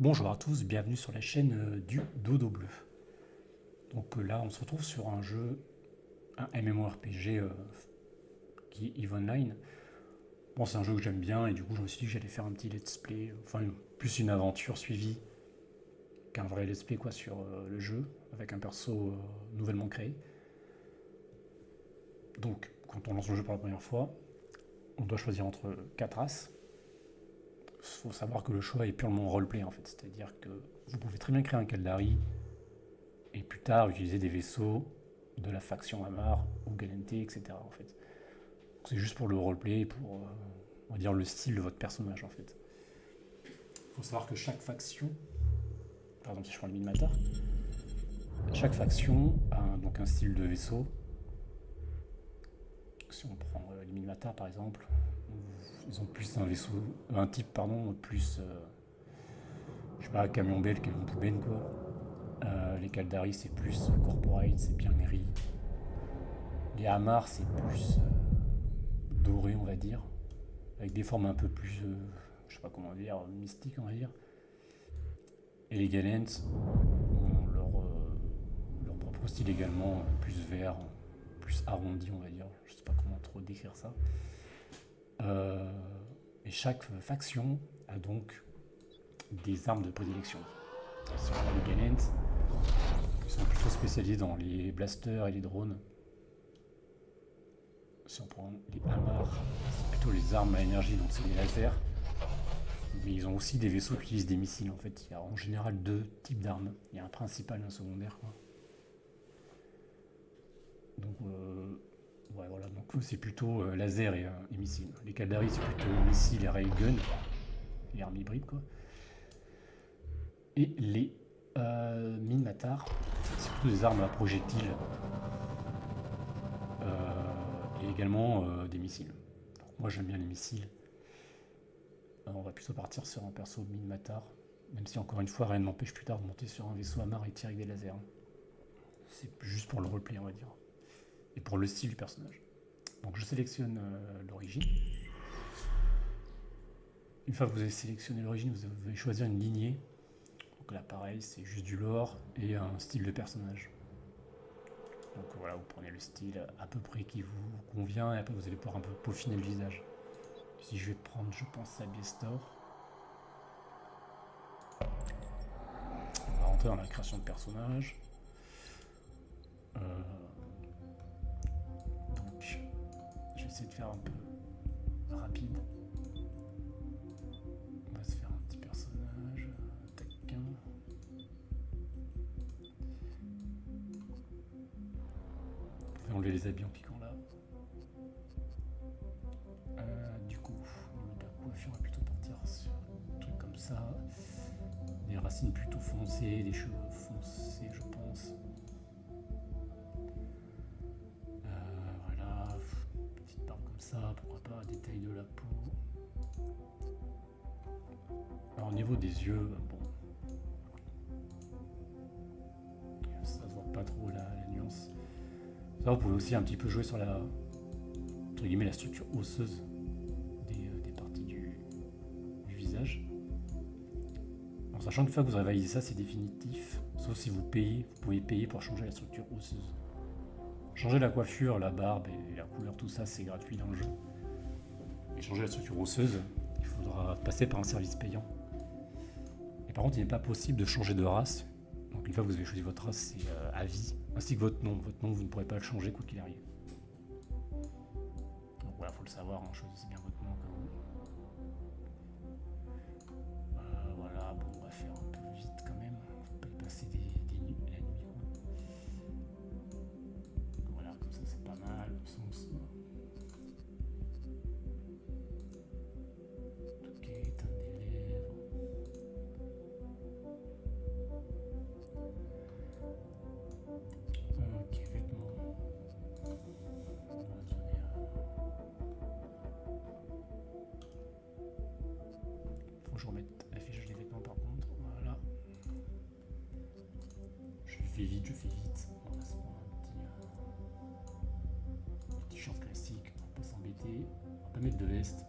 Bonjour à tous, bienvenue sur la chaîne du Dodo Bleu. Donc là, on se retrouve sur un jeu, un MMORPG qui est EVE Online. Bon, c'est un jeu que j'aime bien et du coup, je me suis dit que j'allais faire un petit let's play, enfin plus une aventure suivie qu'un vrai let's play quoi sur le jeu avec un perso nouvellement créé. Donc, quand on lance le jeu pour la première fois, on doit choisir entre 4 races. Il faut savoir que le choix est purement roleplay en fait, c'est-à-dire que vous pouvez très bien créer un Kaldari et plus tard utiliser des vaisseaux de la faction Amar ou Galente, etc. En fait. C'est juste pour le roleplay, pour on va dire le style de votre personnage en fait. Il faut savoir que chaque faction, par exemple si je prends le Minmatar, chaque faction a donc un style de vaisseau. Si on prend les Minmatar par exemple, ils ont plus un vaisseau, un type pardon, plus je sais pas, camion bel, camion poubelle quoi. Les Kaldari c'est plus corporate, c'est bien gris. Les Hamar c'est plus doré on va dire, avec des formes un peu plus, je sais pas comment dire, mystiques on va dire. Et les Galents ont leur propre style également, plus vert, plus arrondi on va dire, je sais pas comment trop décrire ça. Euh, et chaque faction a donc des armes de prédilection. Si on prend les Galents, ils sont plutôt spécialisés dans les blasters et les drones. Si on prend les Hamar, c'est plutôt les armes à énergie, donc c'est les lasers. Mais ils ont aussi des vaisseaux qui utilisent des missiles. En fait, il y a en général deux types d'armes. Il y a un principal et un secondaire. Quoi. Donc, ouais, voilà. Donc, c'est plutôt laser et missiles. Les Kaldari, c'est plutôt missiles et railgun, les armes hybrides, quoi. Et les Minmatar, c'est plutôt des armes à projectiles et également des missiles. Donc, moi, j'aime bien les missiles. On va plutôt partir sur un perso Minmatar. Même si, encore une fois, rien ne m'empêche plus tard de monter sur un vaisseau Amar et tirer avec des lasers. C'est juste pour le roleplay, on va dire. Et pour le style du personnage. Donc je sélectionne l'origine. Une fois que vous avez sélectionné l'origine, vous allez choisir une lignée. Donc là pareil, c'est juste du lore et un style de personnage. Donc voilà, vous prenez le style à peu près qui vous convient et après vous allez pouvoir un peu peaufiner le visage. Si je vais prendre, je pense, Sabiestor, on va rentrer dans la création de personnage. Euh, donc je vais essayer de faire un peu rapide. On va se faire un petit personnage taquin. Vous pouvez enlever les habits en cliquant là. Du coup, au niveau de la coiffure, on va plutôt partir sur un truc comme ça. Des racines plutôt foncées, des cheveux foncés, je pense. Voilà, petite barbe comme ça, pourquoi pas, détail de la peau. Alors, au niveau des yeux, bon, ça se voit pas trop la nuance. Ça, vous pouvez aussi un petit peu jouer sur la, entre guillemets, la structure osseuse des parties du visage. En sachant qu'une fois que vous avez validé ça, c'est définitif. Sauf si vous payez, vous pouvez payer pour changer la structure osseuse. Changer la coiffure, la barbe et la couleur, tout ça, c'est gratuit dans le jeu. Et changer la structure osseuse, il faudra passer par un service payant. Et par contre, il n'est pas possible de changer de race. Donc une fois que vous avez choisi votre race, c'est à vie. Ainsi que votre nom. Votre nom, vous ne pourrez pas le changer quoi qu'il arrive. Donc voilà, faut le savoir, hein, choisissez bien votre nom comme vous. Voilà, bon, on va faire un peu vite quand même. Faut pas y passer la nuit. Quoi. Voilà, comme ça c'est pas mal. Sens. Ok, teint des lèvres. Ok, vêtements. On va donner Faut que je remette la fiche des vêtements par contre. Voilà. Je fais vite, je fais vite. On va se prendre un petit t-shirt classique, on va pas s'embêter. On va pas mettre de veste.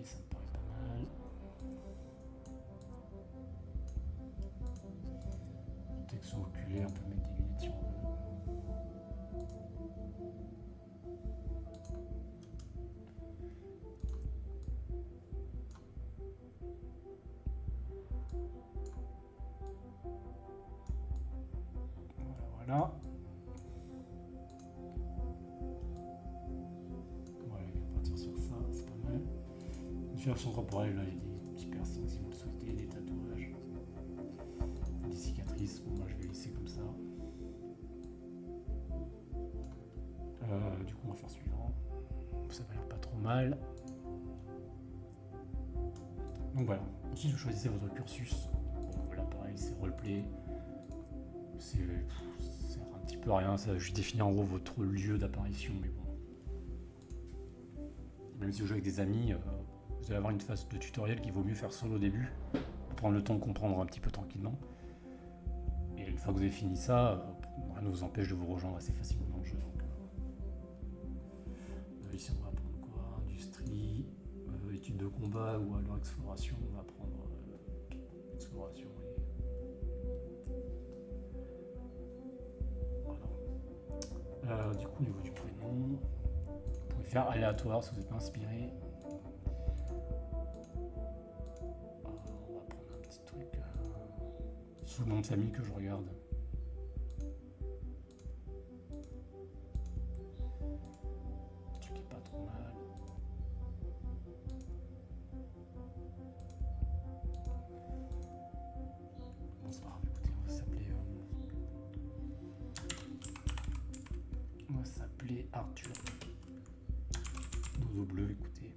ça me paraît pas mal. Protection oculaire, on peut mettre des lunettes si on veut. Voilà. Voilà, on va partir sur ça, c'est pas mal. Une version corporelle, là, il y a des petits piercings si vous le souhaitez, des tatouages, des cicatrices. Bon, moi je vais laisser comme ça. Du coup, on va faire suivant. Ça va l'air pas trop mal. Donc voilà. Ensuite, vous choisissez votre cursus. Bon, voilà, pareil, c'est roleplay. C'est un petit peu rien, ça va juste définir en gros votre lieu d'apparition, mais bon. Même si vous jouez avec des amis, vous allez avoir une phase de tutoriel qu'il vaut mieux faire solo au début, pour prendre le temps de comprendre un petit peu tranquillement. Et une fois que vous avez fini ça, rien ne vous empêche de vous rejoindre assez facilement dans le jeu. Donc, ici on va prendre quoi? Industrie, études de combat ou alors exploration, on va prendre exploration. Du coup, au niveau du prénom, vous pouvez faire aléatoire si vous n'êtes pas inspiré. On va prendre un petit truc sous le nom de famille que je regarde. Un truc qui est pas trop mal. Bon, c'est pas grave, écoutez, on va s'appeler. On va s'appeler Arthur. Dodo bleu, écoutez.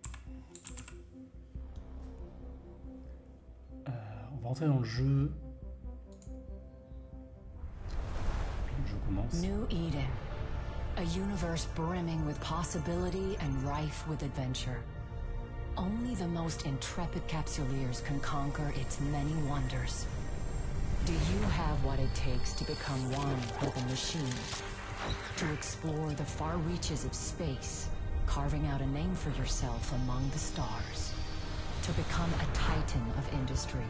On va rentrer dans le jeu. Le jeu commence. New Eden, a universe brimming with possibility and rife with adventure. Only the most intrepid capsuleers can conquer its many wonders. Do you have what it takes to become one with the machines? To explore the far reaches of space, carving out a name for yourself among the stars. To become a titan of industry,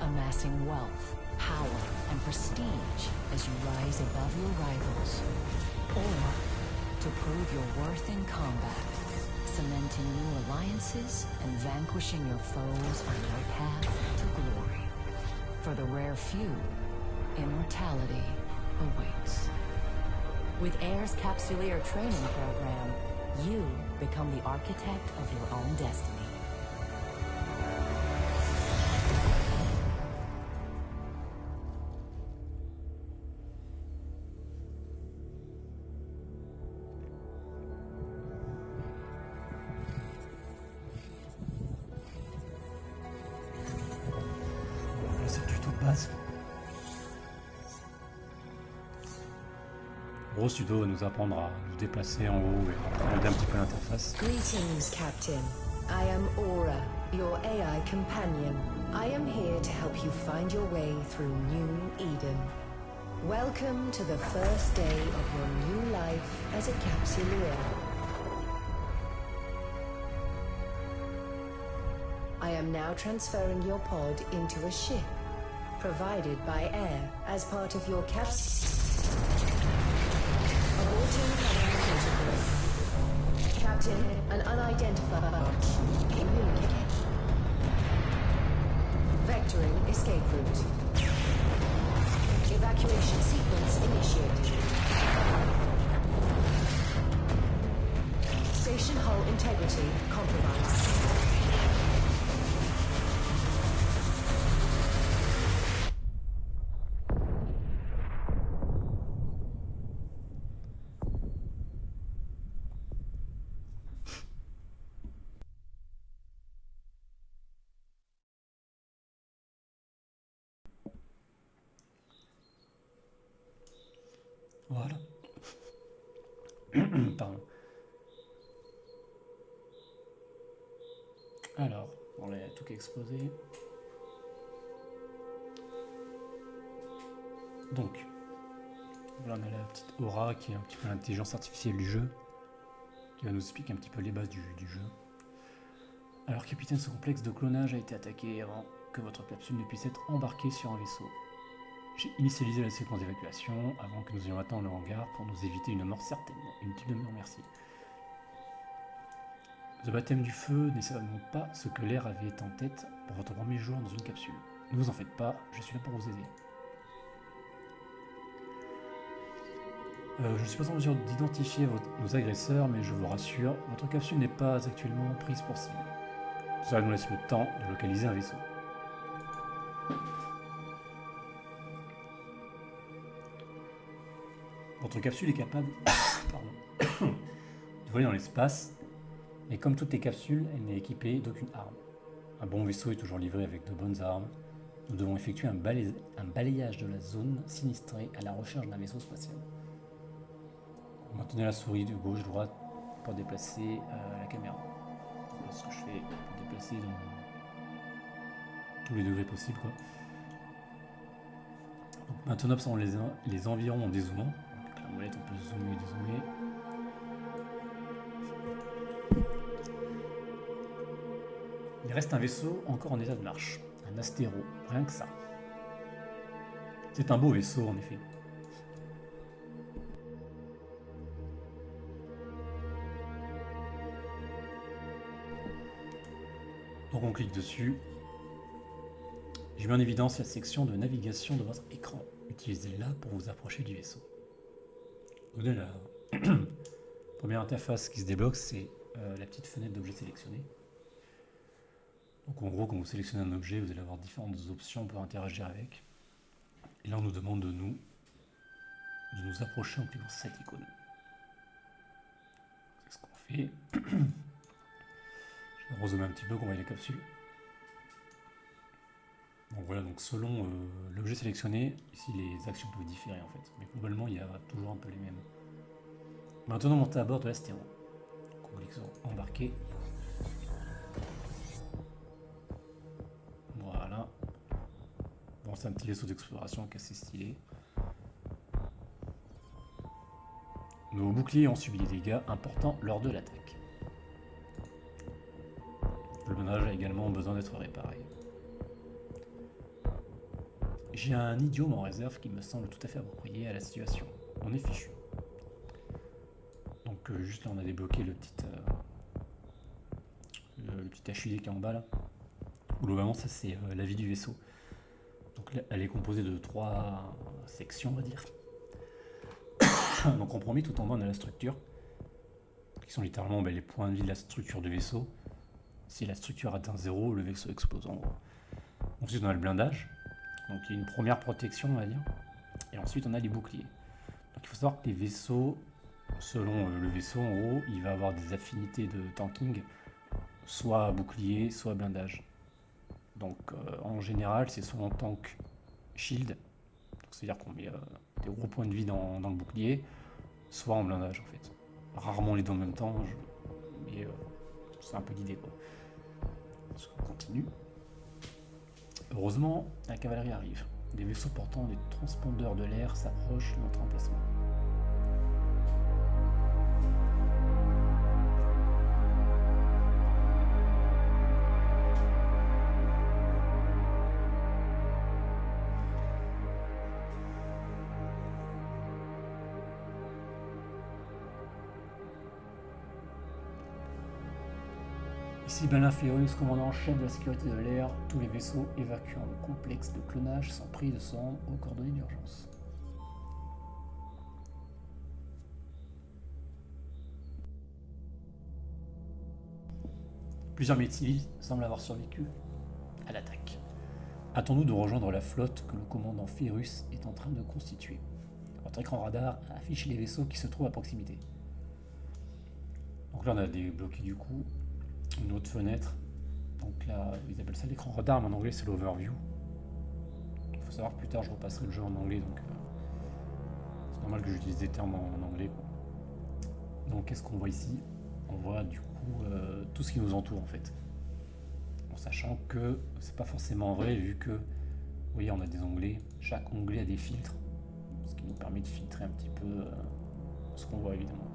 amassing wealth, power, and prestige as you rise above your rivals. Or to prove your worth in combat, cementing new alliances and vanquishing your foes on your path to glory. For the rare few, immortality awaits. With AIR's Capsuleer training program, you become the architect of your own destiny. Là, c'est le tuto de base. En gros, ce tuto va nous apprendre à nous déplacer en haut et à appréhender un petit peu l'interface. Greetings, Captain. I am Aura, your AI companion. I am here to help you find your way through New Eden. Welcome to the first day of your new life as a Capsuleer. I am now transferring your pod into a ship, provided by AIR as part of your Captain, an unidentified communicator. Vectoring escape route. Evacuation sequence initiated. Station hull integrity compromised. Voilà. Pardon. Alors, on a tout qui est explosé. Donc, voilà, on a la petite Aura qui est un petit peu l'intelligence artificielle du jeu, qui va nous expliquer un petit peu les bases du jeu. Alors capitaine, ce complexe de clonage a été attaqué avant que votre capsule ne puisse être embarquée sur un vaisseau. J'ai initialisé la séquence d'évacuation avant que nous ayons atteint le hangar pour nous éviter une mort certaine. Inutile de me remercier. Le baptême du feu n'est certainement pas ce que l'air avait en tête pour votre premier jour dans une capsule. Ne vous en faites pas, je suis là pour vous aider. Je ne suis pas en mesure d'identifier nos agresseurs, mais je vous rassure, votre capsule n'est pas actuellement prise pour cible. Cela nous laisse le temps de localiser un vaisseau. Votre capsule est capable de voler dans l'espace, mais comme toutes les capsules, elle n'est équipée d'aucune arme. Un bon vaisseau est toujours livré avec de bonnes armes. Nous devons effectuer un balayage de la zone sinistrée à la recherche d'un vaisseau spatial. Maintenez la souris de gauche-droite pour déplacer la caméra. C'est ce que je fais pour déplacer dans tous les degrés possibles, quoi. Donc, maintenant, observons les environs en dézoomant. Avec la molette, on peut zoomer et dézoomer. Il reste un vaisseau encore en état de marche. Un astéro, rien que ça. C'est un beau vaisseau, en effet. Donc on clique dessus. J'ai mis en évidence la section de navigation de votre écran. Utilisez-la pour vous approcher du vaisseau. Donnez la première interface qui se débloque, c'est la petite fenêtre d'objet sélectionné. Donc en gros, quand vous sélectionnez un objet, vous allez avoir différentes options pour interagir avec. Et là, on nous demande de nous approcher en cliquant sur cette icône. C'est ce qu'on fait. Je vais rezoomer un petit peu qu'on voit les capsules. Donc voilà, donc selon l'objet sélectionné, ici les actions peuvent différer en fait. Mais globalement, il y a toujours un peu les mêmes. Maintenant, montez à bord de l'astéro. On clique sur embarquer. Voilà. Bon, c'est un petit vaisseau d'exploration qui est assez stylé. Nos boucliers ont subi des dégâts importants lors de l'attaque. Le blindage a également besoin d'être réparé. J'ai un idiome en réserve qui me semble tout à fait approprié à la situation. On est fichu. Donc juste là on a débloqué le petit HUD qui est en bas là. Globalement ça c'est la vie du vaisseau. Donc là, elle est composée de 3 sections on va dire. Donc en premier tout en bas on a la structure. Qui sont littéralement les points de vie de la structure du vaisseau. Si la structure atteint 0, le vaisseau explose en gros. Ensuite on a le blindage. Donc il y a une première protection on va dire. Et ensuite on a les boucliers. Donc il faut savoir que les vaisseaux, selon le vaisseau en gros, il va avoir des affinités de tanking, soit bouclier, soit blindage. Donc en général c'est soit en tank shield, c'est-à-dire qu'on met des gros points de vie dans le bouclier, soit en blindage en fait. Rarement les deux en même temps, mais c'est un peu l'idée quoi. On continue. Heureusement, la cavalerie arrive. Des vaisseaux portant des transpondeurs de l'air s'approchent de notre emplacement. Ici Balin Ferrus, commandant en chef de la sécurité de l'air, tous les vaisseaux évacuant le complexe de clonage sont pris de se rendre aux coordonnées d'urgence. Plusieurs milliers de civils semblent avoir survécu à l'attaque. Hâtons-nous de rejoindre la flotte que le commandant Ferrus est en train de constituer. Votre écran radar affiche les vaisseaux qui se trouvent à proximité. Donc là on a débloqué du coup une autre fenêtre. Donc là, ils appellent ça l'écran radar, mais en anglais c'est l'overview. Il faut savoir que plus tard je repasserai le jeu en anglais, donc c'est normal que j'utilise des termes en anglais, quoi. Donc qu'est-ce qu'on voit ici? On voit du coup tout ce qui nous entoure en fait. En sachant que c'est pas forcément vrai vu que, vous voyez, on a des onglets. Chaque onglet a des filtres, ce qui nous permet de filtrer un petit peu ce qu'on voit évidemment.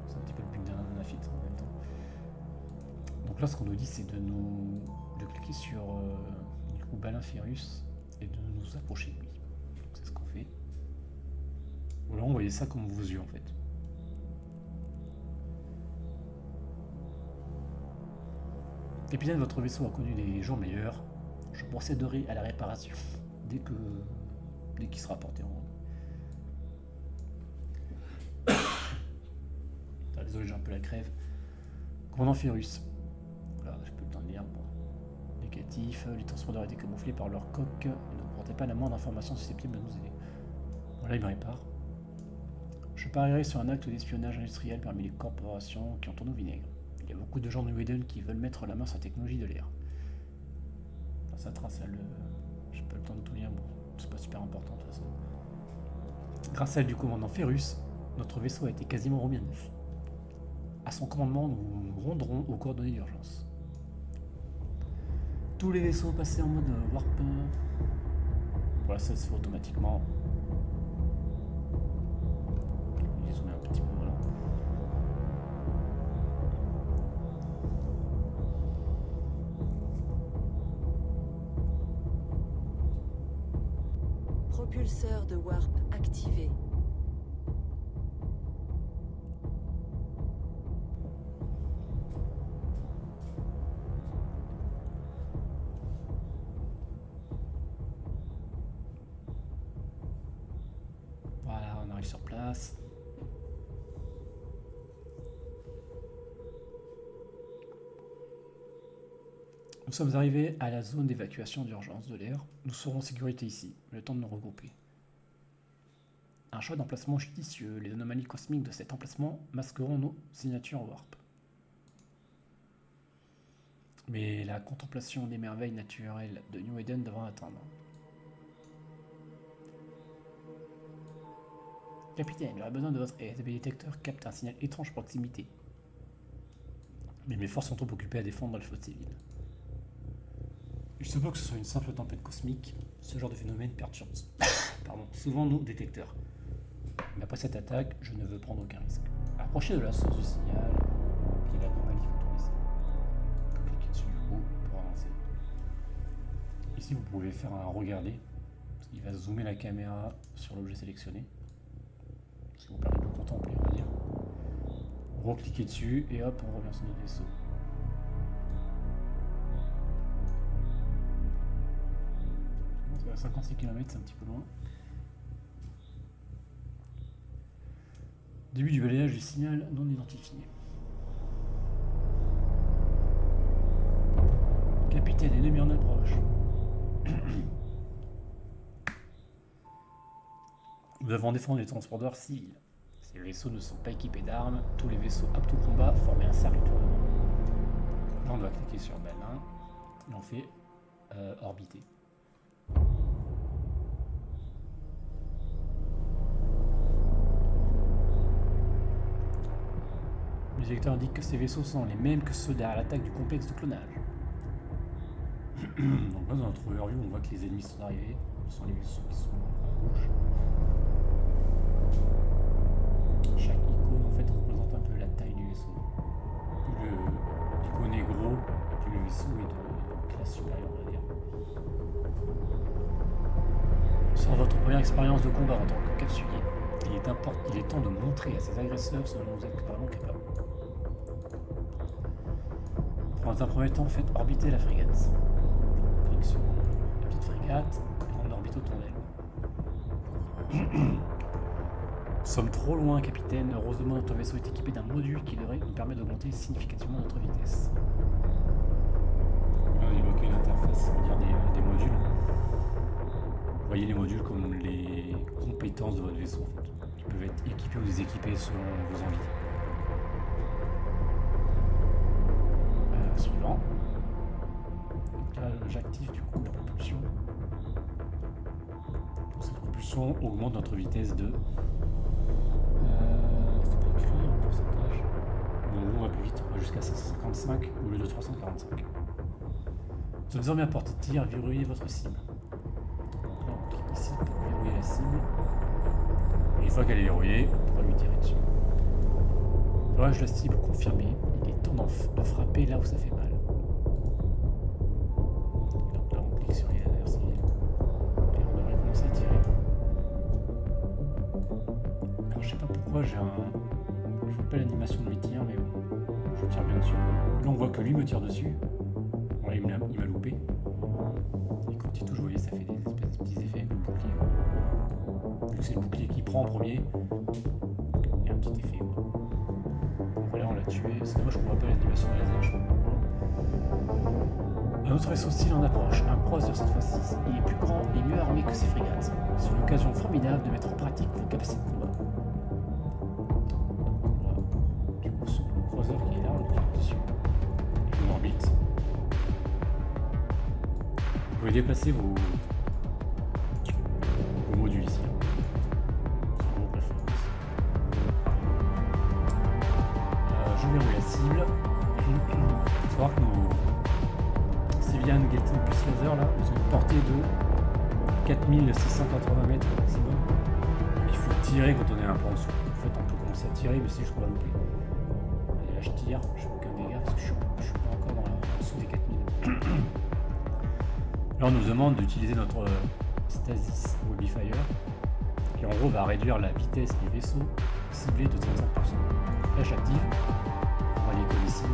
C'est un petit peu le but d'un filtre en même temps. Donc là, ce qu'on nous dit, c'est de cliquer sur du coup Balin Ferrus et de nous approcher de lui. Donc c'est ce qu'on fait. Voilà, on voyait ça comme vos yeux en fait. Capitaine, votre vaisseau a connu des jours meilleurs. Je procéderai à la réparation dès qu'il sera porté en route. Désolé, j'ai un peu la crève. Commandant Ferrus. Voilà, je peux le temps de lire. Bon. Négatif. Les transporteurs étaient camouflés par leur coque et ne portaient pas la moindre information susceptible de nous aider. Voilà, il me répare. Je parierai sur un acte d'espionnage industriel parmi les corporations qui ont tourné au vinaigre. Il y a beaucoup de gens de New Eden qui veulent mettre la main sur la technologie de l'air. Enfin, ça trace à le... J'ai pas le temps de tout lire, bon, c'est pas super important de toute façon. Grâce à l'aide du commandant Ferrus, notre vaisseau a été quasiment remis à neuf. À son commandement, nous nous rendrons aux coordonnées d'urgence. Tous les vaisseaux passés en mode warp. Voilà, ça se fait automatiquement. Je vais zoomer un petit peu, voilà. Propulseur de warp activé. Voilà, on arrive sur place. Nous sommes arrivés à la zone d'évacuation d'urgence de l'air. Nous serons en sécurité ici, le temps de nous regrouper. Un choix d'emplacement judicieux. Les anomalies cosmiques de cet emplacement masqueront nos signatures warp. Mais la contemplation des merveilles naturelles de New Eden devra attendre. Capitaine, j'aurais besoin de votre aide. Les détecteurs captent un signal étrange proximité. Mais mes forces sont trop occupées à défendre la flotte civile. Il se peut que ce soit une simple tempête cosmique. Ce genre de phénomène perturbe souvent nos détecteurs. Mais après cette attaque, je ne veux prendre aucun risque. Approchez de la source du signal. Puis l'anomalie, il faut trouver ça. Cliquez dessus du coup pour avancer. Ici, vous pouvez faire un regarder. Il va zoomer la caméra sur l'objet sélectionné. Ce qui vous permet de le contempler, on va dire. Recliquez dessus et hop, on revient sur notre vaisseau. À 56 km, c'est un petit peu loin. Début du balayage du signal non identifié. Capitaine, ennemi en approche. Nous devons défendre les transporteurs civils. Ces vaisseaux ne sont pas équipés d'armes. Tous les vaisseaux aptes au combat forment un cercle autour de nous. Là, on doit cliquer sur Balin et on fait orbiter. Le directeur indique que ces vaisseaux sont les mêmes que ceux derrière l'attaque du complexe de clonage. Donc là, dans notre overview, on voit que les ennemis sont arrivés. Ce sont les vaisseaux qui sont en rouge. Chaque icône, en fait, représente un peu la taille du vaisseau. L'icône est gros, plus le vaisseau est de classe supérieure, on va dire. Sur votre première expérience de combat en tant que capsulier, il est temps de montrer à ces agresseurs ce dont vous êtes vraiment capable. Dans un premier temps, faites orbiter la frégate. Clique sur la petite frégate et on orbite autour d'elle. Nous sommes trop loin, capitaine. Heureusement, notre vaisseau est équipé d'un module qui devrait nous permettre d'augmenter significativement notre vitesse. On va évoquer l'interface, c'est-à-dire des modules. Vous voyez les modules comme les compétences de votre vaisseau, en fait, qui peuvent être équipés ou déséquipés selon vos envies. Suivant. Donc là, j'active du coup la propulsion. Cette propulsion augmente notre vitesse de... c'est pas écrit en pourcentage. Bon, on va plus vite, on va jusqu'à 555 au lieu de 345. Nous sommes désormais à portée de tir, verrouillez votre cible. Donc là, on clique ici pour verrouiller la cible. Et une fois qu'elle est verrouillée, on pourra lui tirer dessus. L'orage de la cible confirmé. Il est temps de frapper là où ça fait mal. Donc là, on clique sur les lasers civils. Et on devrait commencer à tirer. Alors, je sais pas pourquoi j'ai un... Je vois pas l'animation de mes tirs, mais bon, je tire bien dessus. Là, on voit que lui me tire dessus. Bon, là, il m'a loupé. Et quand il touche, vous voyez, ça fait des espèces de petits effets avec le bouclier. Vu que c'est le bouclier qui prend en premier, il y a un petit effet. Quoi. Donc là, on l'a tué. C'est dommage qu'on voit pas l'animation de laser, je trouve. Un autre vaisseau hostile en approche, un croiseur cette fois-ci. Il est plus grand et mieux armé que ses frégates. C'est une occasion formidable de mettre en pratique vos capacités de combat. Du coup, ce croiseur qui est là, on le clique dessus. Et en orbite. Vous pouvez déplacer vos modules ici. Selon vos préférences. Je verrouille la cible. Il faut savoir que nos Civilian Gating plus laser là, ils ont une portée de 4680 mètres maximum. Donc il faut tirer quand on est un peu en dessous. En fait, on peut commencer à tirer, mais c'est juste qu'on va louper. Allez, là je tire, je fais aucun dégât parce que je suis pas encore en dessous des 4000. Là, on nous demande d'utiliser notre Stasis Webifire qui en gros va réduire la vitesse du vaisseau ciblé de 35%. Là, j'active. On va l'école ici,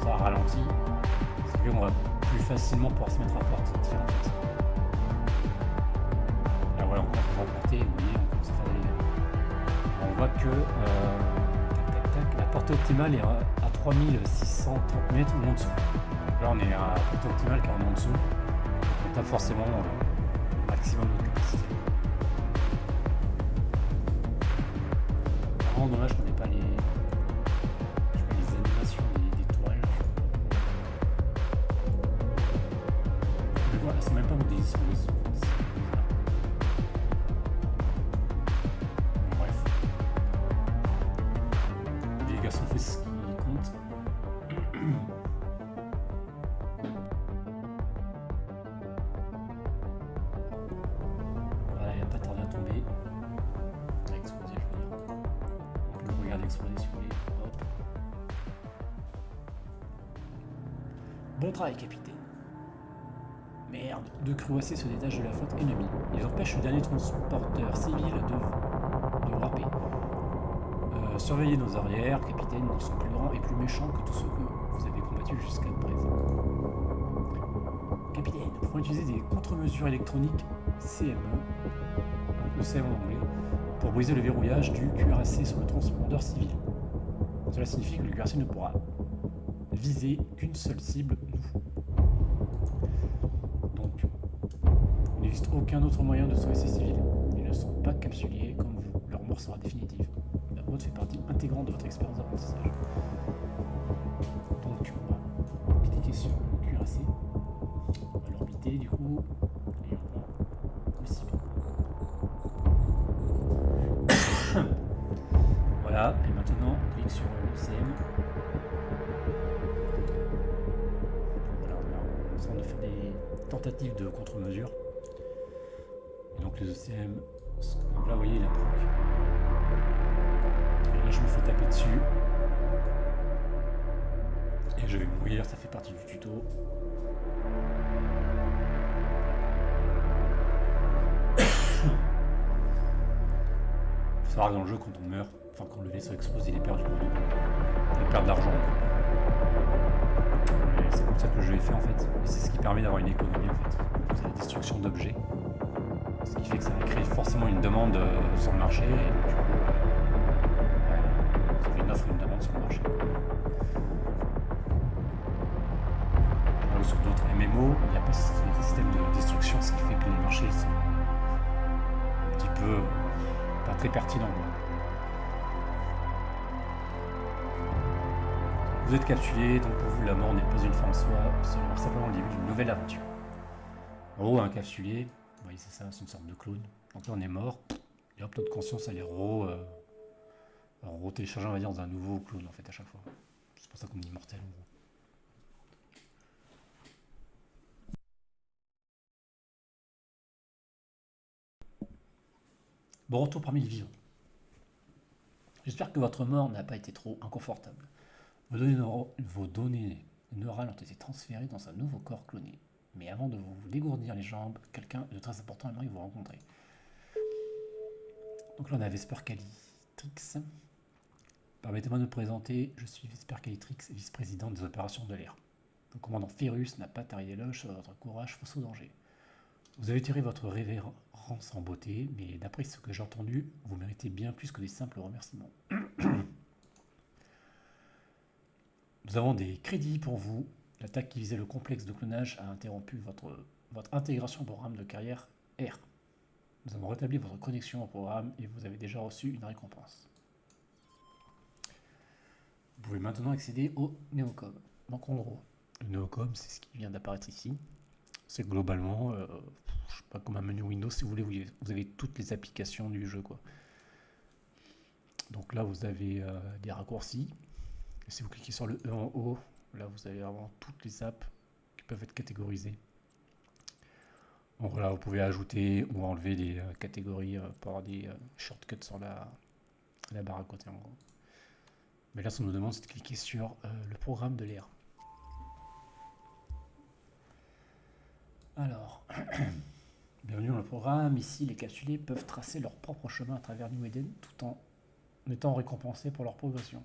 ça ralentit. Ce qui fait qu'on va plus facilement pouvoir se mettre à portée de tir en fait. Là voilà, on commence à porter, vous voyez, on commence à faire des dégâts. On voit que la portée optimale est à 3630 mètres ou en dessous. Là on est à la portée optimale qui est en dessous. On tape forcément le maximum de capacité. Vraiment dommage qu'on n'ait pas les animations des tourelles. Mais voilà, c'est même pas modélisé sur les sons. Bref. Les dégâts sont faits, ce qui compte. Voilà, il n'a pas tardé à tomber. À exploser, je veux dire. On peut le regarder exploser si vous voulez. Hop. Bon travail, capitaine. Merde, deux cuirassés se détachent de la flotte ennemie. Ils empêchent le dernier transporteur civil de warper. Surveillez nos arrières, capitaine, ils sont plus grands et plus méchants que tous ceux que vous avez combattus jusqu'à présent. Capitaine, nous pouvons utiliser des contre-mesures électroniques CME, le CME en anglais, pour briser le verrouillage du cuirassé sur le transpondeur civil. Cela signifie que le cuirassé ne pourra viser qu'une seule cible, nous. Donc, il n'existe aucun autre moyen de sauver ces civils. Ils ne sont pas capsuliers comme vous. Leur mort sera définitive. La vôtre fait partie intégrante de votre expérience d'apprentissage. Donc, on va cliquer sur le cuirassé. On va l'orbiter du coup. Et on va le cibler. Voilà, et maintenant on clique sur le CM. Voilà, on est en train de faire des tentatives de contre-mesure. Et donc les ECM, donc là vous voyez il a proc. Et là je me fais taper dessus. Et je vais mourir, ça fait partie du tuto. Faut savoir que dans le jeu, quand on meurt, enfin quand le vaisseau explose, il est perdu pour deux. Il perd de l'argent. Et c'est comme ça que le jeu est fait en fait. Et c'est ce qui permet d'avoir une économie en fait. C'est la destruction d'objets. Ce qui fait que ça va créer forcément une demande sur le marché. Et donc, du coup, ça fait une offre et une demande sur le marché. Là où sur d'autres MMO, il n'y a pas ce système de destruction, ce qui fait que les marchés sont un petit peu pas très pertinents. Vous êtes capturé, donc pour vous la mort n'est pas une fin en soi, c'est simplement le début d'une nouvelle aventure. En gros, un capsulier, vous voyez c'est ça, c'est une sorte de clone. Donc là on est mort, et hop, notre conscience elle est téléchargée on va dire dans un nouveau clone en fait à chaque fois. C'est pour ça qu'on est immortel en gros. Bon retour parmi les vivants. J'espère que votre mort n'a pas été trop inconfortable. Vos données neurales ont été transférées dans un nouveau corps cloné. Mais avant de vous dégourdir les jambes, quelqu'un de très important aimerait vous rencontrer. Donc là, on a Vesper Calitrix. Permettez-moi de me présenter, je suis Vesper Calitrix, vice-président des opérations de l'air. Le commandant Ferus n'a pas tari d'éloge sur votre courage face au danger. Vous avez tiré votre révérence en beauté, mais d'après ce que j'ai entendu, vous méritez bien plus que des simples remerciements. Nous avons des crédits pour vous. L'attaque qui visait le complexe de clonage a interrompu votre intégration au programme de carrière R. Nous avons rétabli votre connexion au programme et vous avez déjà reçu une récompense. Vous pouvez maintenant accéder au Neocom. Donc en gros, le Neocom, c'est ce qui vient d'apparaître ici. C'est globalement, je sais pas, comme un menu Windows, si vous voulez, vous avez toutes les applications du jeu, quoi. Donc là, vous avez des raccourcis. Et si vous cliquez sur le E en haut, là, vous avez vraiment toutes les apps qui peuvent être catégorisées. Donc là, vous pouvez ajouter ou enlever des catégories pour avoir des shortcuts sur la barre à côté, en gros. Mais là, ce qu'on nous demande, c'est de cliquer sur le programme de l'air. Alors, bienvenue dans le programme. Ici, les capsulés peuvent tracer leur propre chemin à travers New Eden tout en étant récompensés pour leur progression.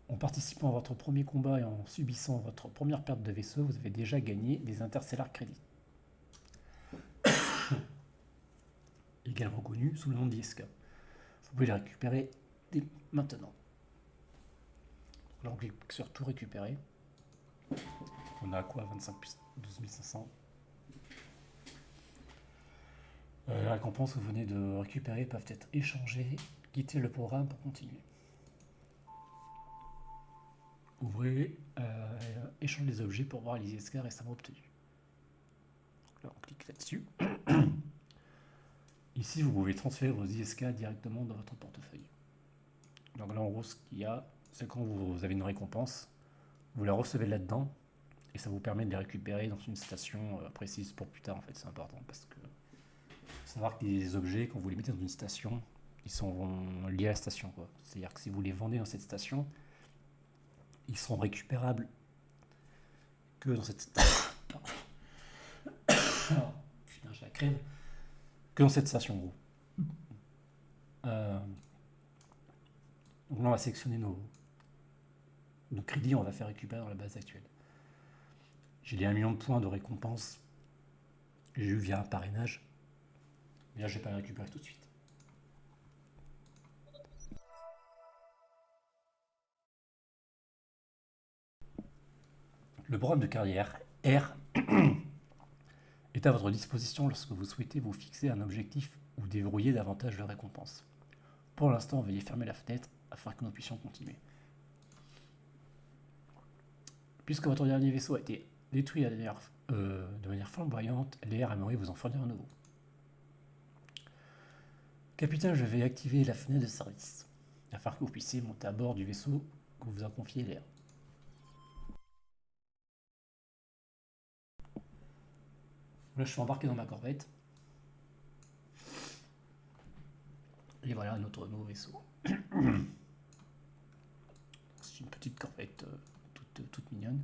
En participant à votre premier combat et en subissant votre première perte de vaisseau, vous avez déjà gagné des interstellar crédits. Également connus sous le nom d'ISK. Vous pouvez les récupérer dès maintenant. Là, on clique sur tout récupérer. On a quoi? 25 plus 12 500. Les récompenses que vous venez de récupérer peuvent être échangées. Quittez le programme pour continuer. Ouvrez, échange les objets pour voir les ISK récemment obtenus. Donc là, on clique là-dessus. Ici, vous pouvez transférer vos ISK directement dans votre portefeuille. Donc là, en gros, ce qu'il y a, c'est quand vous avez une récompense, vous la recevez là-dedans, et ça vous permet de les récupérer dans une station précise pour plus tard. En fait, c'est important parce que faut savoir que les objets, quand vous les mettez dans une station, ils sont liés à la station, quoi. C'est-à-dire que si vous les vendez dans cette station, ils seront récupérables que dans cette putain, je la crève. Que dans cette station, en gros. Donc là, on va sélectionner nos crédits, on va faire récupérer dans la base actuelle. J'ai les 1 million de points de récompense. J'ai eu via un parrainage. Mais là, je ne vais pas les récupérer tout de suite. Le programme de carrière R est à votre disposition lorsque vous souhaitez vous fixer un objectif ou déverrouiller davantage de récompenses. Pour l'instant, veuillez fermer la fenêtre afin que nous puissions continuer. Puisque votre dernier vaisseau a été détruit de manière flamboyante, l'AR aimerait vous en fournir un nouveau. Capitaine, je vais activer la fenêtre de service afin que vous puissiez monter à bord du vaisseau que vous a confié l'AR. Là, je suis embarqué dans ma corvette. Et voilà notre nouveau vaisseau. C'est une petite corvette toute mignonne.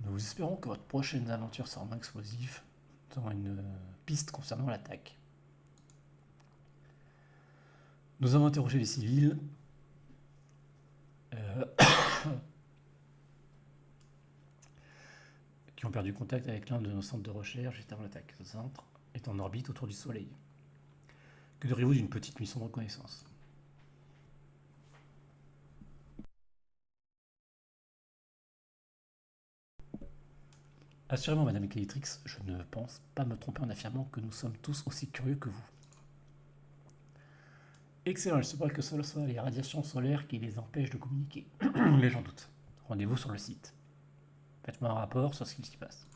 Nous espérons que votre prochaine aventure sera moins explosive. Nous avons une piste concernant l'attaque. Nous avons interrogé les civils. Qui ont perdu contact avec l'un de nos centres de recherche juste avant l'attaque. Ce centre est en orbite autour du Soleil. Que direz-vous d'une petite mission de reconnaissance? Assurément, Madame Calitrix, je ne pense pas me tromper en affirmant que nous sommes tous aussi curieux que vous. Excellent, il se pourrait que ce soit les radiations solaires qui les empêchent de communiquer. Mais j'en doute. Rendez-vous sur le site. Faites-moi un rapport sur ce qui s'y passe.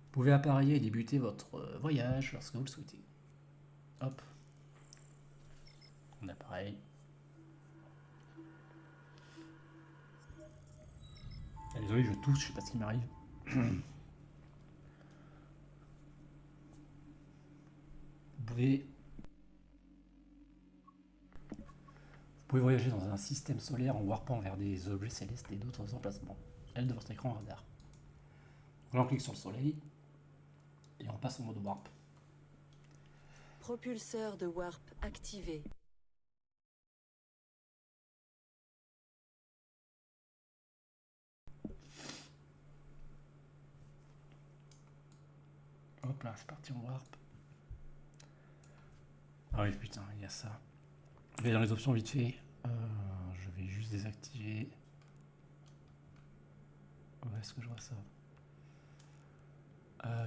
Vous pouvez appareiller et débuter votre voyage lorsque vous le souhaitez. Hop. On appareille. Ah, désolé, je tousse, je sais pas ce qui m'arrive. Vous pouvez pouvez voyager dans un système solaire en warpant vers des objets célestes et d'autres emplacements. Aile de votre écran radar. Là, on clique sur le soleil et on passe au mode warp. Propulseur de warp activé. Hop là, c'est parti en warp. Ah oui, putain, il y a ça. Je vais dans les options vite fait. Je vais juste désactiver. Où est-ce que je vois ça?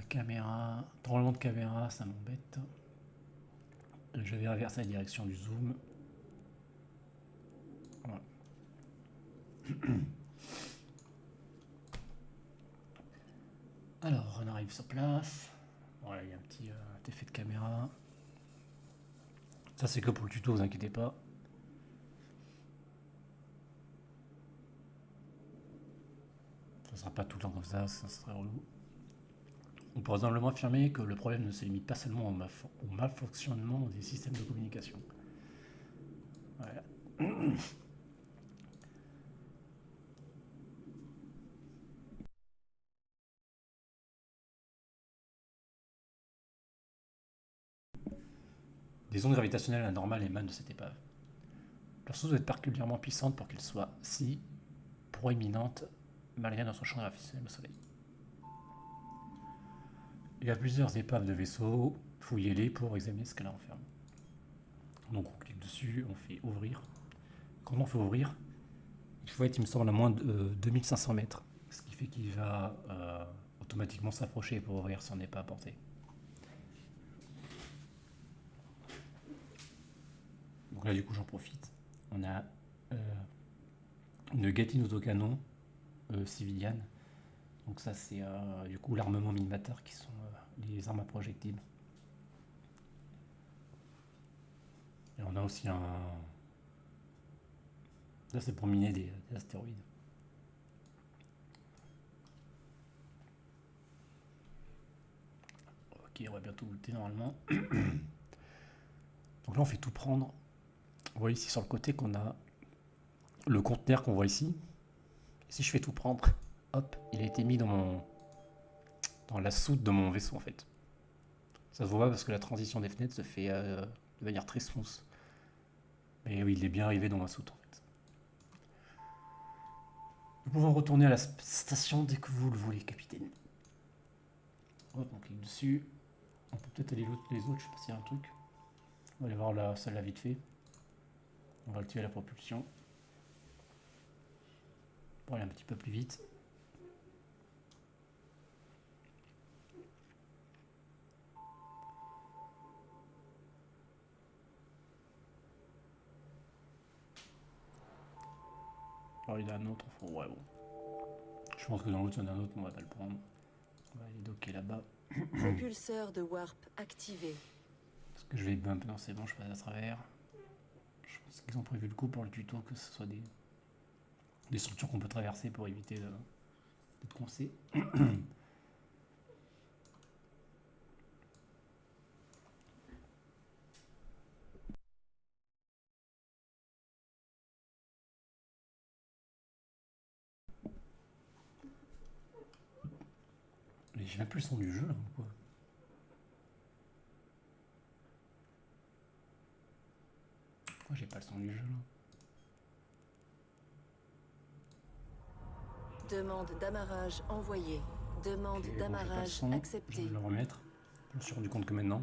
Caméra. Tremblement de caméra, ça m'embête. Je vais inverser la direction du zoom. Voilà. Alors, on arrive sur place. Voilà, il y a un petit effet de caméra. Ça, c'est que pour le tuto, vous inquiétez pas. Ça sera pas tout le temps comme ça serait relou. On peut raisonnablement affirmer que le problème ne se limite pas seulement au malfonctionnement des systèmes de communication. Voilà. Des ondes gravitationnelles anormales émanent de cette épave. Leur source doit être particulièrement puissante pour qu'elle soit si proéminente malgré notre champ gravitationnel au Soleil. Il y a plusieurs épaves de vaisseaux, fouillez-les pour examiner ce qu'elle renferme. Donc on clique dessus, on fait ouvrir. Quand on fait ouvrir, il faut être, il me semble, à moins de 2500 mètres, ce qui fait qu'il va automatiquement s'approcher pour ouvrir si on n'est pas à portée. Donc là, du coup, j'en profite. On a une Gatling autocanon civilienne. Donc ça, c'est du coup l'armement Minmatar qui sont les armes à projectiles. Et on a aussi un... Là, c'est pour miner des astéroïdes. Ok, on va bientôt goûter normalement. Donc là, on fait tout prendre. Vous voyez ici sur le côté qu'on a le conteneur qu'on voit ici. Et si je fais tout prendre, hop, il a été mis dans la soute de mon vaisseau en fait. Ça se voit pas parce que la transition des fenêtres se fait de manière très smooth. Mais oui, il est bien arrivé dans ma soute en fait. Nous pouvons retourner à la station dès que vous le voulez, capitaine. Hop, on clique dessus. On peut peut-être aller les autres, je sais pas s'il y a un truc. On va aller voir celle-là vite fait. On va activer la propulsion. Pour aller un petit peu plus vite. Alors il y en a un autre, ouais bon. Je pense que dans l'autre il y en a un autre, mais on va pas le prendre. On va aller docker là-bas. Propulseur de warp activé. Est-ce que je vais bump? Non, c'est bon, je passe à travers. Je pense qu'ils ont prévu le coup pour le tuto, que ce soit des structures qu'on peut traverser pour éviter d'être coincé. Mais j'ai même plus le son du jeu là ou quoi? Pourquoi j'ai pas le son du jeu là? Demande d'amarrage envoyée. Demande Ok, bon, d'amarrage j'ai pas le son. Je acceptée. vais le remettre. Je me suis rendu compte que maintenant.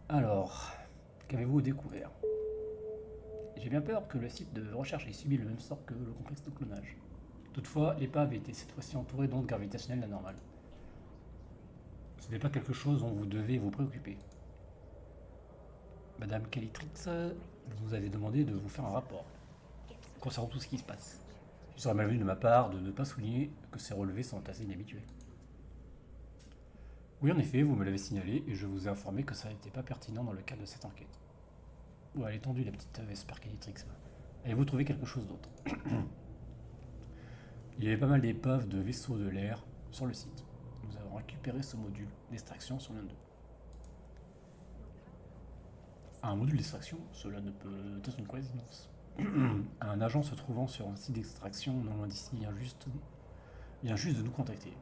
Alors, qu'avez-vous découvert? J'ai bien peur que le site de recherche ait subi le même sort que le complexe de clonage. Toutefois, l'épave était cette fois-ci entourée d'ondes gravitationnelles anormales. Ce n'est pas quelque chose dont vous devez vous préoccuper. Madame Calitrix, vous avez demandé de vous faire un rapport concernant tout ce qui se passe. Il serait malvenu de ma part de ne pas souligner que ces relevés sont assez inhabituels. Oui, en effet, vous me l'avez signalé et je vous ai informé que ça n'était pas pertinent dans le cadre de cette enquête. Ouais, elle est tendue la petite Vesper Calitrix. Avez-vous trouvé quelque chose d'autre? Il y avait pas mal d'épaves de vaisseaux de l'air sur le site. Nous avons récupéré ce module d'extraction sur l'un d'eux. un module d'extraction, cela ne peut être une coïncidence. Un agent se trouvant sur un site d'extraction non loin d'ici vient juste de nous contacter.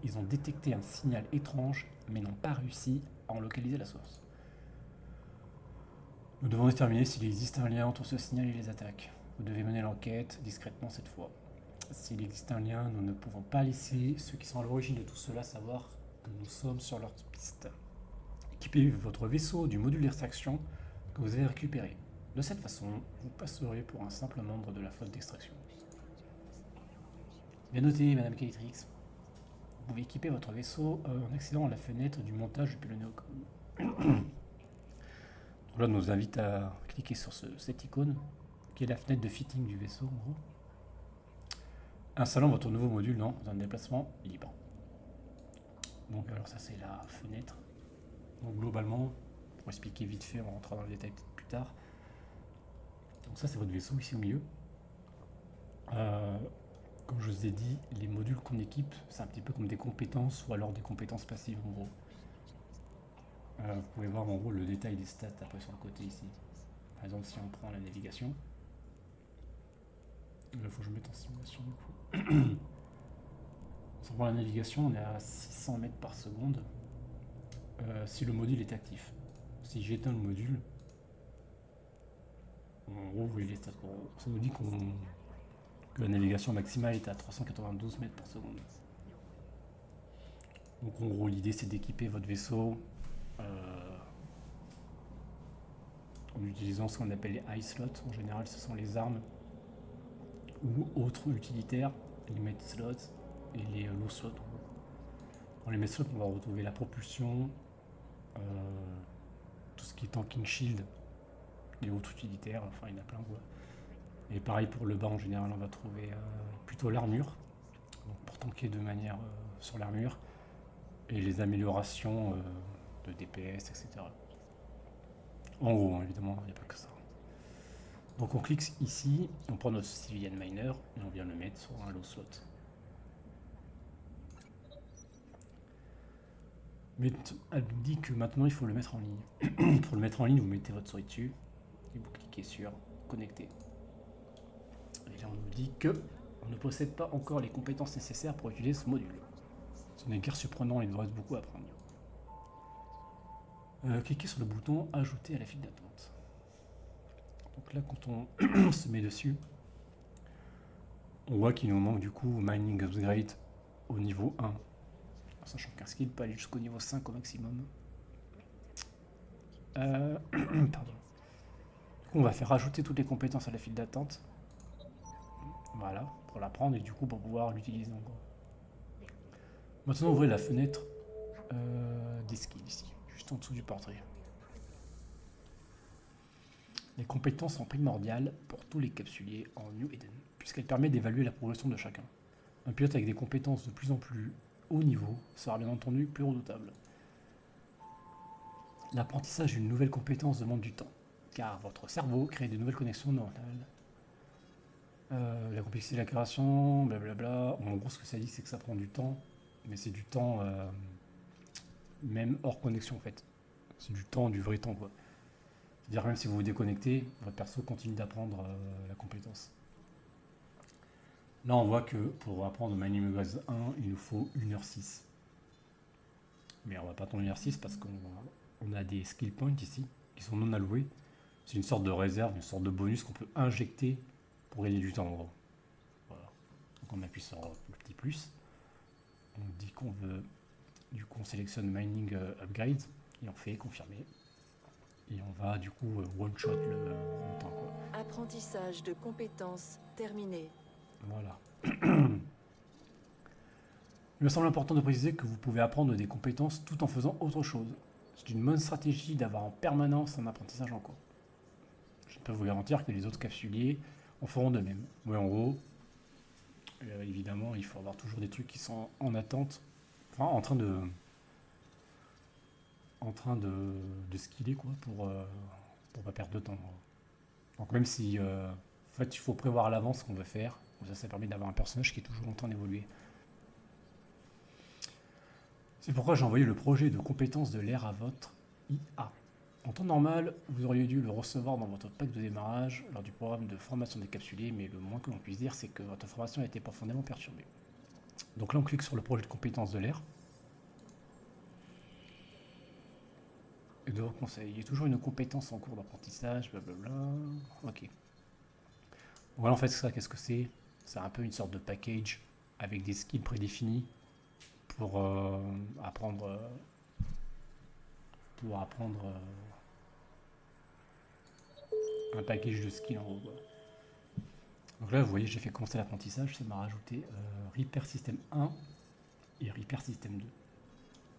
Ils ont détecté un signal étrange, mais n'ont pas réussi à en localiser la source. Nous devons déterminer s'il existe un lien entre ce signal et les attaques. Vous devez mener l'enquête discrètement cette fois. S'il existe un lien, nous ne pouvons pas laisser ceux qui sont à l'origine de tout cela savoir que nous sommes sur leur piste. Équipez votre vaisseau du module d'extraction que vous avez récupéré. De cette façon, vous passerez pour un simple membre de la flotte d'extraction. Bien noté, Madame Calitrix. Vous pouvez équiper votre vaisseau en accédant à la fenêtre du montage du pylône au code. Donc là, on nous invite à cliquer sur cette icône, qui est la fenêtre de fitting du vaisseau, en gros. Installant votre nouveau module dans un déplacement libre. Donc alors ça, c'est la fenêtre. Donc globalement, pour expliquer vite fait, on rentrera dans le détail plus tard. Donc ça, c'est votre vaisseau ici au milieu. Comme je vous ai dit, les modules qu'on équipe, c'est un petit peu comme des compétences ou alors des compétences passives en gros. Vous pouvez voir en gros le détail des stats après sur le côté ici. Par exemple, si on prend la navigation, il faut que je mette en simulation du coup. Si on prend la navigation, on est à 600 mètres par seconde si le module est actif. Si j'éteins le module, en gros, vous voyez les stats. Ça nous dit que la navigation maximale est à 392 mètres par seconde. Donc en gros, l'idée c'est d'équiper votre vaisseau en utilisant ce qu'on appelle les high slots. En général, ce sont les armes ou autres utilitaires, les med slots et les low slots. Dans les med slots, on va retrouver la propulsion, tout ce qui est tanking shield, les autres utilitaires, enfin il y en a plein quoi. Et pareil pour le bas, en général, on va trouver plutôt l'armure, pour tanker de manière sur l'armure, et les améliorations de DPS, etc. En gros, hein, évidemment, il n'y a pas que ça. Donc on clique ici, on prend notre civilian miner et on vient le mettre sur un low slot. Mais elle nous dit que maintenant il faut le mettre en ligne. Pour le mettre en ligne, vous mettez votre souris dessus et vous cliquez sur connecter. Et là on nous dit que on ne possède pas encore les compétences nécessaires pour utiliser ce module. Ce n'est guère surprenant, il nous reste beaucoup à apprendre. Cliquez sur le bouton ajouter à la file d'attente. Donc là quand on se met dessus, on voit qu'il nous manque du coup mining upgrade au niveau 1. Sachant qu'un skill peut aller jusqu'au niveau 5 au maximum. Pardon. Du coup, on va faire rajouter toutes les compétences à la file d'attente. Voilà, pour la prendre et du coup pour pouvoir l'utiliser en gros. Maintenant, ouvrez la fenêtre des skills ici, juste en dessous du portrait. Les compétences sont primordiales pour tous les capsuliers en New Eden, puisqu'elles permettent d'évaluer la progression de chacun. Un pilote avec des compétences de plus en plus haut niveau sera bien entendu plus redoutable. L'apprentissage d'une nouvelle compétence demande du temps, car votre cerveau crée de nouvelles connexions neuronales. La complexité de la création, blablabla. En gros, ce que ça dit, c'est que ça prend du temps, mais c'est du temps même hors connexion en fait. C'est du temps, du vrai temps quoi. C'est-à-dire même si vous vous déconnectez, votre perso continue d'apprendre la compétence. Là, on voit que pour apprendre Mining Upgrade 1, il nous faut 1h06. Mais on va pas attendre 1h06 parce qu'on a des skill points ici qui sont non alloués. C'est une sorte de réserve, une sorte de bonus qu'on peut injecter pour gagner du temps en gros. Voilà. Donc on appuie sur le petit plus. On dit qu'on veut, du coup on sélectionne Mining Upgrade et on fait confirmer. Et on va du coup one shot le temps quoi. Apprentissage de compétences terminé. Voilà. Il me semble important de préciser que vous pouvez apprendre des compétences tout en faisant autre chose. C'est une bonne stratégie d'avoir en permanence un apprentissage en cours. Je peux vous garantir que les autres capsuliers en feront de même. Oui, en gros, évidemment, il faut avoir toujours des trucs qui sont en attente, enfin en train de skiller quoi, pour pas perdre de temps. Donc même si, en fait, il faut prévoir à l'avance ce qu'on veut faire. Ça permet d'avoir un personnage qui est toujours en train d'évoluer. C'est pourquoi j'ai envoyé le projet de compétences de l'air à votre IA. En temps normal, vous auriez dû le recevoir dans votre pack de démarrage lors du programme de formation des capsuliers, mais le moins que l'on puisse dire, c'est que votre formation a été profondément perturbée. Donc là, on clique sur le projet de compétences de l'air. Et de conseil, il y a toujours une compétence en cours d'apprentissage, blablabla. Ok. Voilà, en fait, ça, qu'est-ce que c'est? C'est un peu une sorte de package avec des skills prédéfinis pour apprendre. Un package de skills en gros. Donc là, vous voyez, j'ai fait commencer l'apprentissage, ça m'a rajouté Repair System 1 et Repair System 2.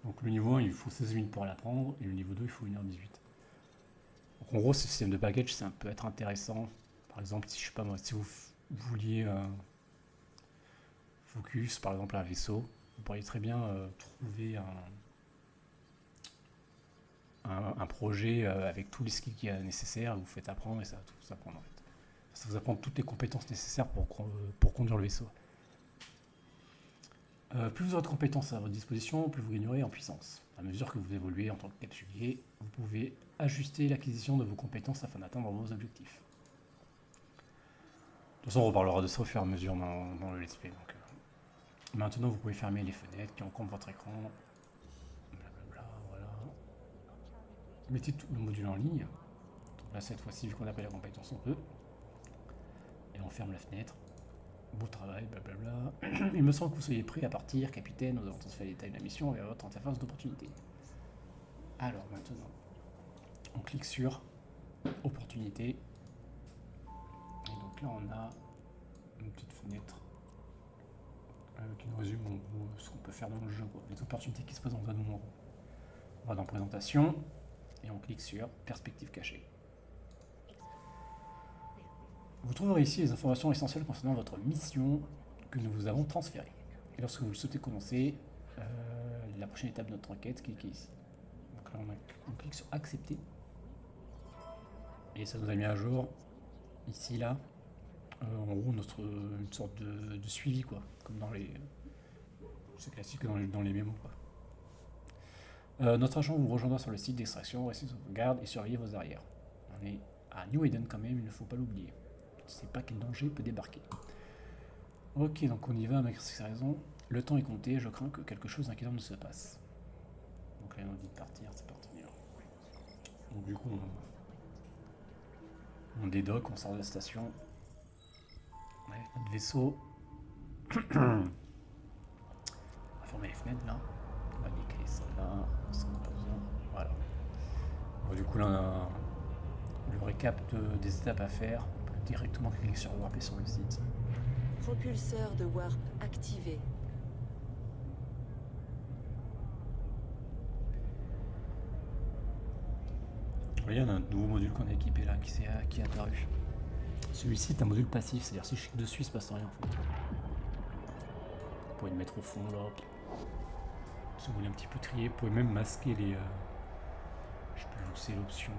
Donc le niveau 1, il faut 16 minutes pour l'apprendre, et le niveau 2, il faut 1h18. Donc en gros, ce système de package, ça peut être intéressant. Par exemple, si je sais pas moi, si vous vouliez focus, par exemple, un vaisseau, vous pourriez très bien trouver un projet avec tous les skills qu'il y a nécessaires, vous faites apprendre et ça va tout vous apprendre en fait. Ça vous apprend toutes les compétences nécessaires pour conduire le vaisseau. Plus vous aurez de compétences à votre disposition, plus vous gagnerez en puissance. À mesure que vous évoluez en tant que capsulier, vous pouvez ajuster l'acquisition de vos compétences afin d'atteindre vos objectifs. De toute façon, on reparlera de ça au fur et à mesure dans le let's play. Donc, maintenant, vous pouvez fermer les fenêtres qui encombrent votre écran. Blablabla, voilà. Mettez tout le module en ligne. Donc là, cette fois-ci, vu qu'on appelle la compétence, on peut. Et on ferme la fenêtre. Beau travail, blablabla. Il me semble que vous soyez prêt à partir, capitaine. Nous avons transféré les détails de la mission vers votre interface d'opportunité. Alors maintenant, on clique sur opportunité. Et donc là, on a une petite fenêtre qui nous résume en gros ce qu'on peut faire dans le jeu, quoi. Les opportunités qui se présentent à nous. On va dans présentation et on clique sur perspective cachée. Vous trouverez ici les informations essentielles concernant votre mission que nous vous avons transférée. Et lorsque vous le souhaitez commencer, la prochaine étape de notre enquête, cliquez ici. Donc là, on clique sur accepter. Et ça nous a mis à jour, ici, là, en gros, une sorte de suivi, quoi. Comme dans les... C'est classique dans les mémos, quoi. Notre agent vous rejoindra sur le site d'extraction, restez sur vos gardes et surveillez vos arrières. On est à New Eden quand même, il ne faut pas l'oublier. Je ne sais pas quel danger peut débarquer. Ok, donc on y va, avec ses raisons. Le temps est compté, je crains que quelque chose d'inquiétant ne se passe. Donc là, on dit de partir, c'est parti. Donc du coup, on dédoque, on sort de la station. Ouais, notre vaisseau. On va fermer les fenêtres là. On va décaler ça là. Ça n'a pas besoin. Voilà. Donc, du coup, là, on a le récap des étapes à faire. On peut directement cliquer sur Warp et sur le site. Propulseur de Warp activé. Vous voyez, on a un nouveau module qu'on a équipé là qui est apparu. Celui-ci est un module passif, c'est-à-dire si je clique dessus, il se passe rien en fait. Vous pouvez le mettre au fond là. Si vous voulez un petit peu trier, vous pouvez même masquer les. Je peux lancer l'option.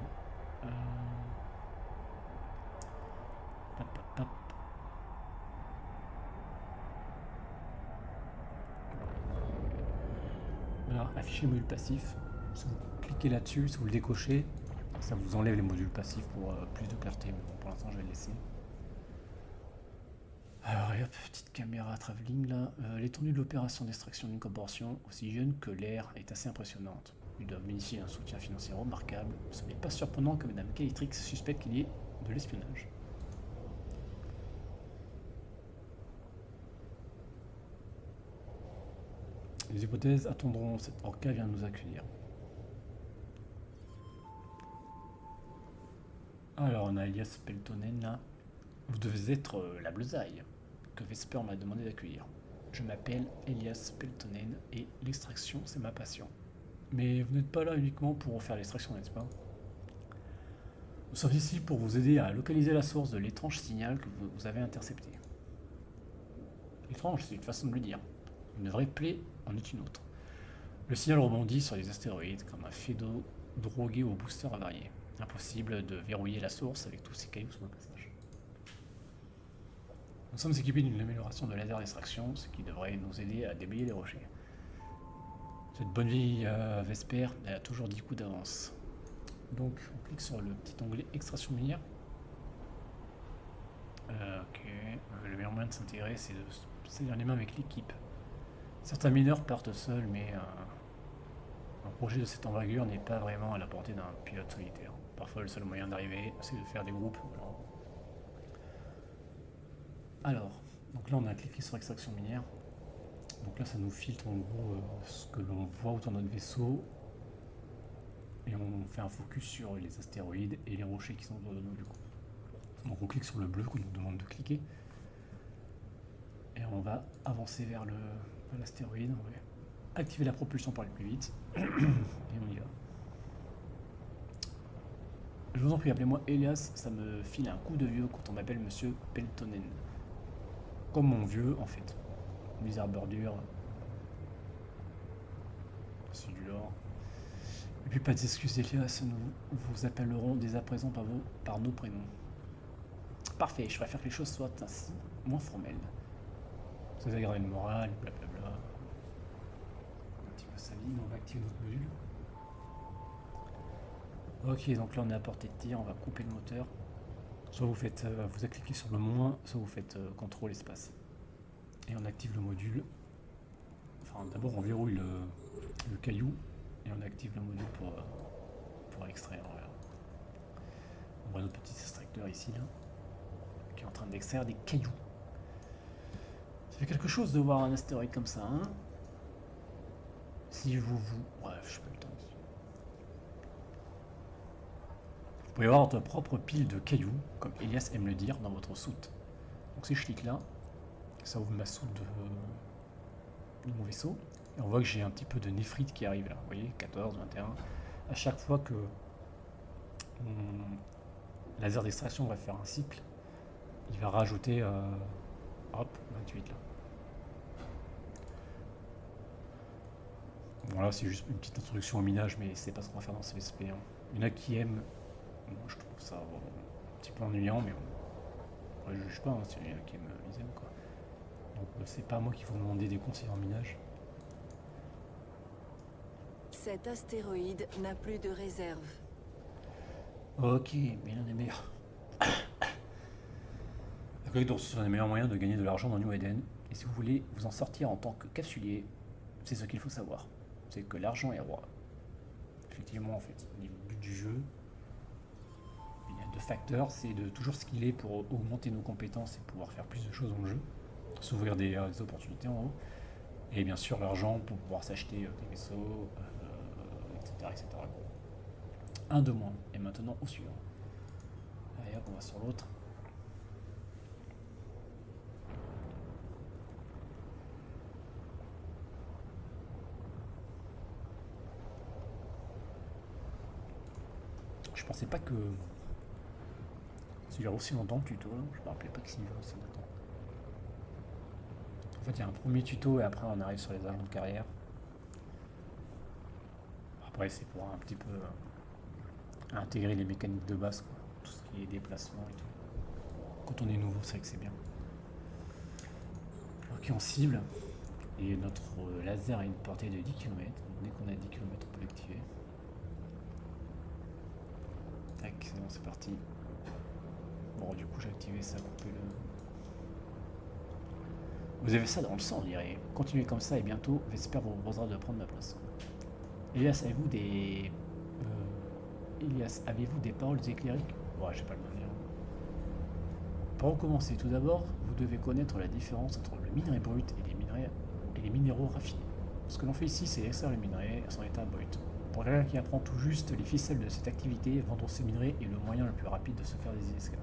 Voilà, afficher module passif. Si vous cliquez là-dessus, si vous le décochez, ça vous enlève les modules passifs pour plus de clarté. Mais bon, pour l'instant, je vais le laisser. Alors, hop, petite caméra travelling là. L'étendue de l'opération d'extraction d'une corporation, aussi jeune que l'air, est assez impressionnante. Ils doivent bénéficier d'un soutien financier remarquable. Ce n'est pas surprenant que Madame Calitrix suspecte qu'il y ait de l'espionnage. Les hypothèses attendront, cette orca vient nous accueillir. Alors on a Elias Peltonen là. Vous devez être la Bleusaille que Vesper m'a demandé d'accueillir. Je m'appelle Elias Peltonen et l'extraction c'est ma passion. Mais vous n'êtes pas là uniquement pour faire l'extraction, n'est-ce pas? Nous sommes ici pour vous aider à localiser la source de l'étrange signal que vous avez intercepté. Étrange, c'est une façon de le dire. Une vraie plaie en est une autre. Le signal rebondit sur les astéroïdes comme un faisceau drogué aux boosters avariés. Impossible de verrouiller la source avec tous ces cailloux sur le passage. Nous sommes équipés d'une amélioration de laser d'extraction, ce qui devrait nous aider à déblayer les rochers. Cette bonne vieille Vesper, elle a toujours 10 coups d'avance. Donc on clique sur le petit onglet extraction minière. Ok, le meilleur moyen de s'intégrer c'est de saisir les mains avec l'équipe. Certains mineurs partent seuls, mais un projet de cette envergure n'est pas vraiment à la portée d'un pilote solitaire. Parfois le seul moyen d'arriver c'est de faire des groupes. Alors, donc là on a cliqué sur extraction minière. Donc là ça nous filtre en gros ce que l'on voit autour de notre vaisseau. Et on fait un focus sur les astéroïdes et les rochers qui sont autour de nous du coup. Donc on clique sur le bleu qu'on nous demande de cliquer. Et on va avancer vers l'astéroïde. On va activer la propulsion pour aller plus vite. Et on y va. Je vous en prie, appelez-moi Elias, ça me file un coup de vieux quand on m'appelle Monsieur Peltonen. Comme mon vieux en fait. Bizarre bordure. C'est du lore. Et puis pas d'excuses Elias, nous vous appellerons dès à présent par nos prénoms. Parfait, je préfère que les choses soient ainsi, moins formelles. Vous avez aggravé le moral, blablabla. Un petit peu sa vie, on va activer notre module. Ok, donc là on est à portée de tir, on va couper le moteur. Soit vous faites, vous cliquez sur le moins, soit vous faites CTRL espace. Et on active le module. Enfin d'abord on verrouille le caillou et on active le module pour extraire. Voilà. On voit notre petit extracteur ici là, qui est en train d'extraire des cailloux. Ça fait quelque chose de voir un astéroïde comme ça, hein. Si bref, je sais pas le temps. Vous pouvez avoir votre propre pile de cailloux, comme Elias aime le dire, dans votre soute. Donc si je clique là, ça ouvre ma soute de mon vaisseau. Et on voit que j'ai un petit peu de néphrite qui arrive là. Vous voyez, 14, 21. À chaque fois que mon laser d'extraction va faire un cycle, il va rajouter hop, 28 là. Voilà, c'est juste une petite introduction au minage, mais c'est pas ce qu'on va faire dans CSP. Hein. Il y en a qui aiment. Moi, je trouve ça un petit peu ennuyant, mais bon. Ouais, je juge pas, hein, s'il y en a qui aiment, ils aiment quoi. Donc c'est pas moi qui vous demander des conseils en minage. Cet astéroïde n'a plus de réserve. Ok, mais l'un des meilleurs. Donc ce sont les meilleurs moyens de gagner de l'argent dans New Eden. Et si vous voulez vous en sortir en tant que capsulier, c'est ce qu'il faut savoir. C'est que l'argent est roi. Effectivement, en fait, le but du jeu, il y a deux facteurs, c'est de toujours skiller pour augmenter nos compétences et pouvoir faire plus de choses dans le jeu, s'ouvrir des opportunités en haut, et bien sûr l'argent pour pouvoir s'acheter des vaisseaux, etc., etc. Un de moins, et maintenant au suivant. Allez hop, on va sur l'autre. Je pensais pas que ça dure aussi longtemps le tuto là. Je me rappelais pas que ça durait aussi longtemps. En fait il y a un premier tuto et après on arrive sur les agents de carrière. Après c'est pour un petit peu intégrer les mécaniques de base quoi. Tout ce qui est déplacement et tout. Quand on est nouveau c'est vrai que c'est bien. Ok on cible. Et notre laser a une portée de 10 km. Dès qu'on a 10 km on peut l'activer. Tac, c'est bon, c'est parti. Bon, du coup, j'ai activé ça, coupé le. Vous avez ça dans le sang, on dirait. Continuez comme ça et bientôt, Vesper vous proposera de prendre ma place. Elias, avez-vous des. Elias, avez-vous des paroles éclairiques? Ouais, j'ai pas le nom. Pour recommencer, tout d'abord, vous devez connaître la différence entre le minerai brut et les minéraux raffinés. Ce que l'on fait ici, c'est extraire le minerai à son état brut. Pour quelqu'un qui apprend tout juste les ficelles de cette activité, vendre ces minerais est le moyen le plus rapide de se faire des esclaves.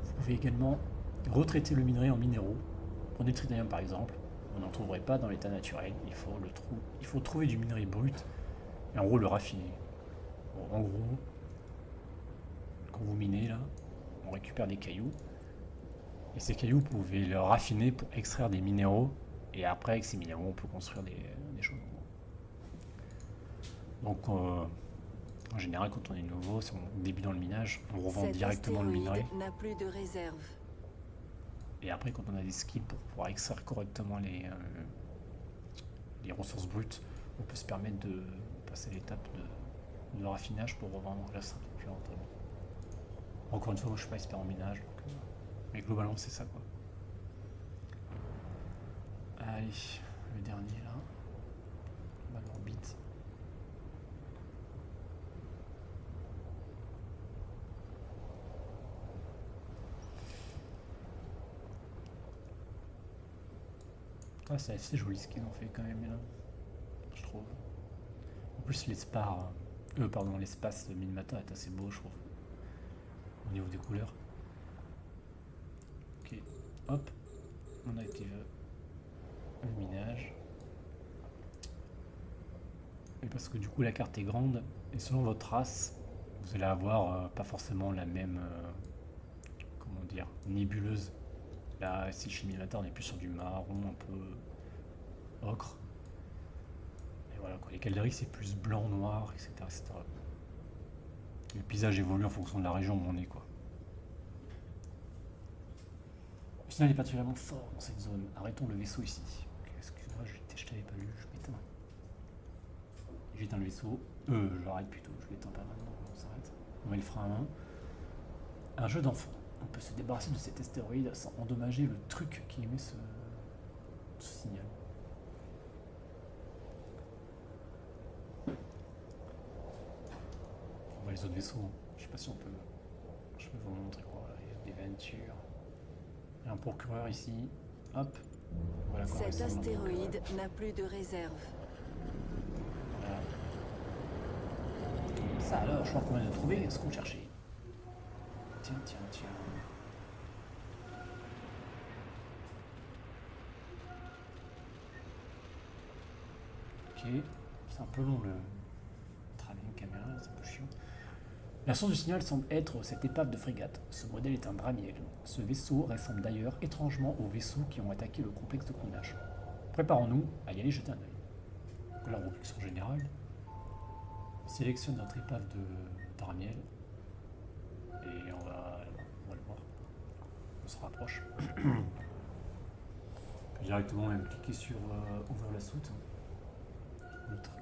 Vous pouvez également retraiter le minerai en minéraux. Prenez le tritanium par exemple, on n'en trouverait pas dans l'état naturel, il faut trouver du minerai brut et en gros le raffiner. Bon, en gros, quand vous minez là, on récupère des cailloux et ces cailloux vous pouvez les raffiner pour extraire des minéraux et après avec ces minéraux on peut construire des choses. Donc, en général, quand on est nouveau, si on débute dans le minage, on revend directement le minerai. N'a plus de réserve. Et après, quand on a des skills pour pouvoir extraire correctement les ressources brutes, on peut se permettre de passer l'étape de raffinage pour revendre. Là, ça sera très bon. Encore une fois, moi je suis pas expert en minage, donc, mais globalement c'est ça quoi. Allez, le dernier là. On va l'orbite. Ah, c'est assez joli ce qu'ils ont fait quand même là, je trouve. En plus l'espace Minmata est assez beau je trouve. Au niveau des couleurs. Ok, hop, on active le minage. Et parce que du coup la carte est grande, et selon votre race, vous allez avoir pas forcément la même comment dire, nébuleuse. Là, ici chez Minmata, on est plus sur du marron, un peu ocre. Et voilà quoi, les Calderis c'est plus blanc, noir, etc., etc. Le paysage évolue en fonction de la région où on est quoi. Le signal est particulièrement fort dans cette zone. Arrêtons le vaisseau ici. Okay, excuse-moi, je t'avais pas lu, je m'éteins. J'éteins le vaisseau. Je l'arrête plutôt, je l'éteins pas maintenant, on s'arrête. On met le frein à main. Un jeu d'enfant. On peut se débarrasser de cet astéroïde sans endommager le truc qui émet ce signal. On voit les autres vaisseaux. Je sais pas si on peut. Je peux vous montrer quoi. Il y a des Ventures. Il y a un procureur ici. Hop. Voilà quoi. Cet astéroïde n'a plus de réserve. Voilà. Ça alors, je crois qu'on vient de trouver ce qu'on cherchait. Tiens. Ok, c'est un peu long le travail de caméra, c'est un peu chiant. La source du signal semble être cette épave de frégate. Ce modèle est un Dramiel. Ce vaisseau ressemble d'ailleurs étrangement aux vaisseaux qui ont attaqué le complexe de Krunash. Préparons-nous à y aller jeter un œil. Donc la reproduction générale. On sélectionne notre épave de Dramiel. Et on va le voir. On se rapproche. On peut directement même cliquer sur ouvrir la soute.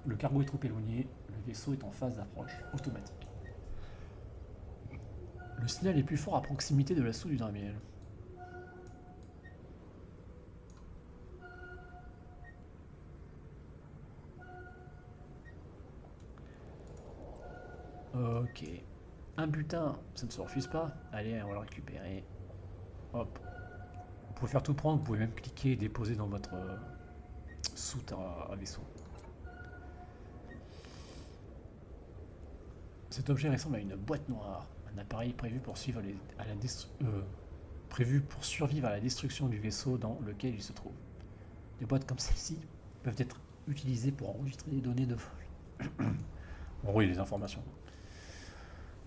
Le cargo est trop éloigné, le vaisseau est en phase d'approche automatique. Le signal est plus fort à proximité de la soute du Dramiel. Ok. Un butin, ça ne se refuse pas. Allez, on va le récupérer. Hop. Vous pouvez faire tout prendre, vous pouvez même cliquer et déposer dans votre soute à vaisseau. Cet objet ressemble à une boîte noire, un appareil prévu pour survivre à la destruction du vaisseau dans lequel il se trouve. Des boîtes comme celle-ci peuvent être utilisées pour enregistrer des données de vol. En gros, il y a des informations.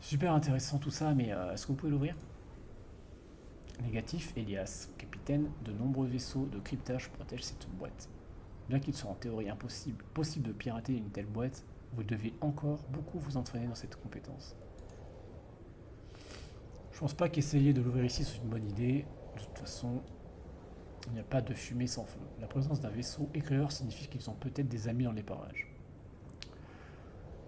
Super intéressant tout ça, mais est-ce que vous pouvez l'ouvrir? Négatif, Elias, capitaine, de nombreux vaisseaux de cryptage protègent cette boîte. Bien qu'il soit en théorie possible de pirater une telle boîte, vous devez encore beaucoup vous entraîner dans cette compétence. Je pense pas qu'essayer de l'ouvrir ici soit une bonne idée. De toute façon, il n'y a pas de fumée sans feu. La présence d'un vaisseau éclaireur signifie qu'ils ont peut-être des amis dans les parages.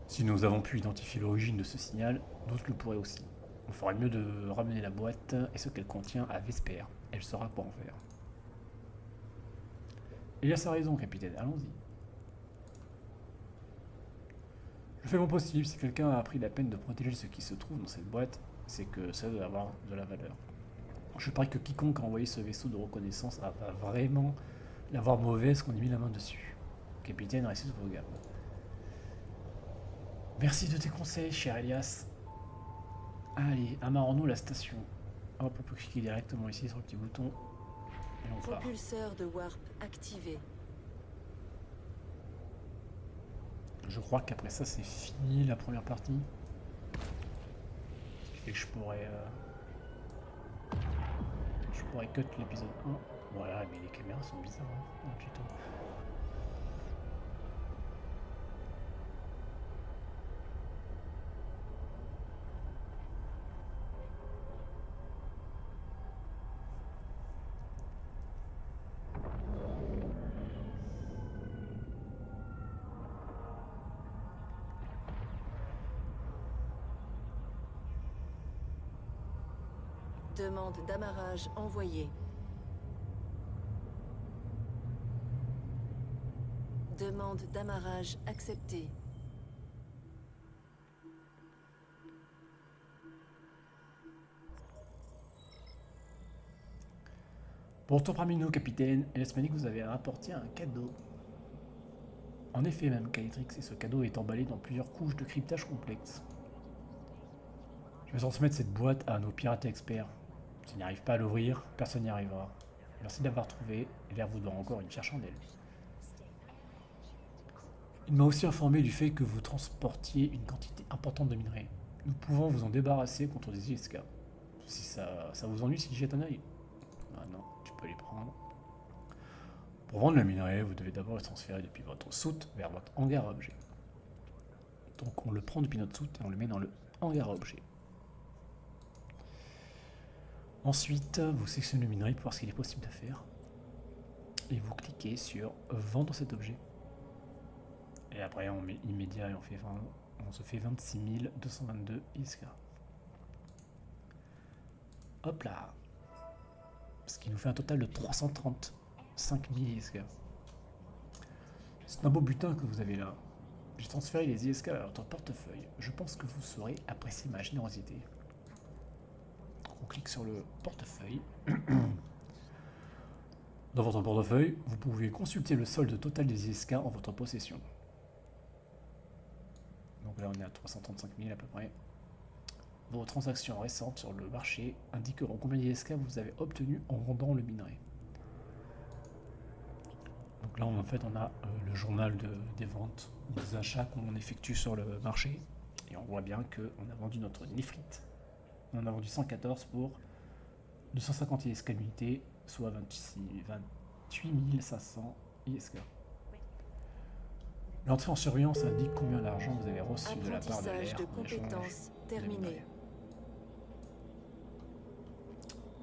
Si nous avons pu identifier l'origine de ce signal, d'autres le pourraient aussi. On ferait mieux de ramener la boîte et ce qu'elle contient à Vesper. Elle saura quoi en faire. Elias a raison, capitaine, allons-y. Je fais mon possible, si quelqu'un a pris la peine de protéger ce qui se trouve dans cette boîte, c'est que ça doit avoir de la valeur. Je parie que quiconque a envoyé ce vaisseau de reconnaissance va vraiment l'avoir mauvaise qu'on ait mis la main dessus. Capitaine, restez sur vos gardes. Merci de tes conseils, cher Elias. Allez, amarrons-nous la station. Hop, on peut cliquer directement ici sur le petit bouton. Et on part. Propulseur de warp activé. Je crois qu'après ça, c'est fini la première partie. Ce qui fait que je pourrais cut l'épisode 1. Voilà, mais les caméras sont bizarres hein, plutôt. Demande d'amarrage envoyée. Demande d'amarrage acceptée. Bon retour parmi nous, capitaine. Elle m'a dit que vous avez apporté un cadeau. En effet, Mme Calatrix, et ce cadeau est emballé dans plusieurs couches de cryptage complexes. Je vais transmettre cette boîte à nos pirates experts. S'ils n'arrivent pas à l'ouvrir, personne n'y arrivera. Merci d'avoir trouvé, et l'air vous doit encore une chère chandelle. Il m'a aussi informé du fait que vous transportiez une quantité importante de minerais. Nous pouvons vous en débarrasser contre des ISK. Si ça vous ennuie, si j'y jette un œil. Ah non, tu peux les prendre. Pour vendre le minerai, vous devez d'abord le transférer depuis votre soute vers votre hangar à objet. Donc on le prend depuis notre soute et on le met dans le hangar à objet. Ensuite, vous sélectionnez le minerai pour voir ce qu'il est possible de faire. Et vous cliquez sur vendre cet objet. Et après on met immédiat et on se fait 26 222 ISK. Hop là. Ce qui nous fait un total de 335 000 ISK. C'est un beau butin que vous avez là. J'ai transféré les ISK à votre portefeuille. Je pense que vous saurez apprécier ma générosité. On clique sur le portefeuille. Dans votre portefeuille, vous pouvez consulter le solde total des ISK en votre possession. Donc là, on est à 335 000 à peu près. Vos transactions récentes sur le marché indiqueront combien d'ISK vous avez obtenu en vendant le minerai. Donc là, en fait, on a le journal des ventes, des achats qu'on effectue sur le marché. Et on voit bien qu'on a vendu notre néphrite. On en a vendu 114 pour 250 ISK l'unité, soit 28 500 ISK. L'entrée en surveillance indique combien d'argent vous avez reçu de la part de l'air de en échange compétences de terminé. minerai.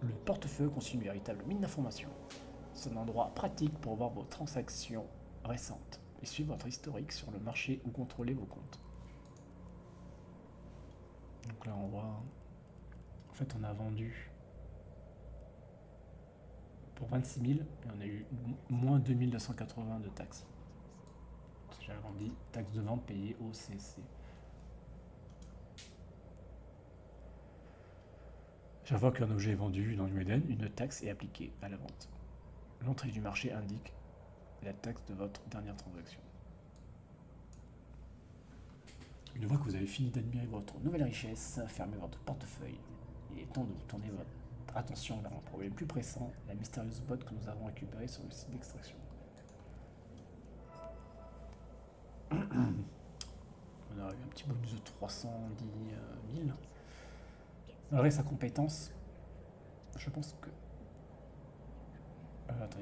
Le portefeuille constitue une véritable mine d'informations. C'est un endroit pratique pour voir vos transactions récentes et suivre votre historique sur le marché ou contrôler vos comptes. Donc là on voit, en fait on a vendu pour 26 000 et on a eu moins 2280 de taxes. J'avais dit taxes de vente payées au CSC. Chaque fois qu'un objet est vendu dans New Eden, une taxe est appliquée à la vente. L'entrée du marché indique la taxe de votre dernière transaction. Une fois que vous avez fini d'admirer votre nouvelle richesse, fermez votre portefeuille. Il est temps de tourner votre attention vers un problème plus pressant, la mystérieuse botte que nous avons récupérée sur le site d'extraction. On a eu un petit bonus de 310 000. Malgré sa compétence, je pense que...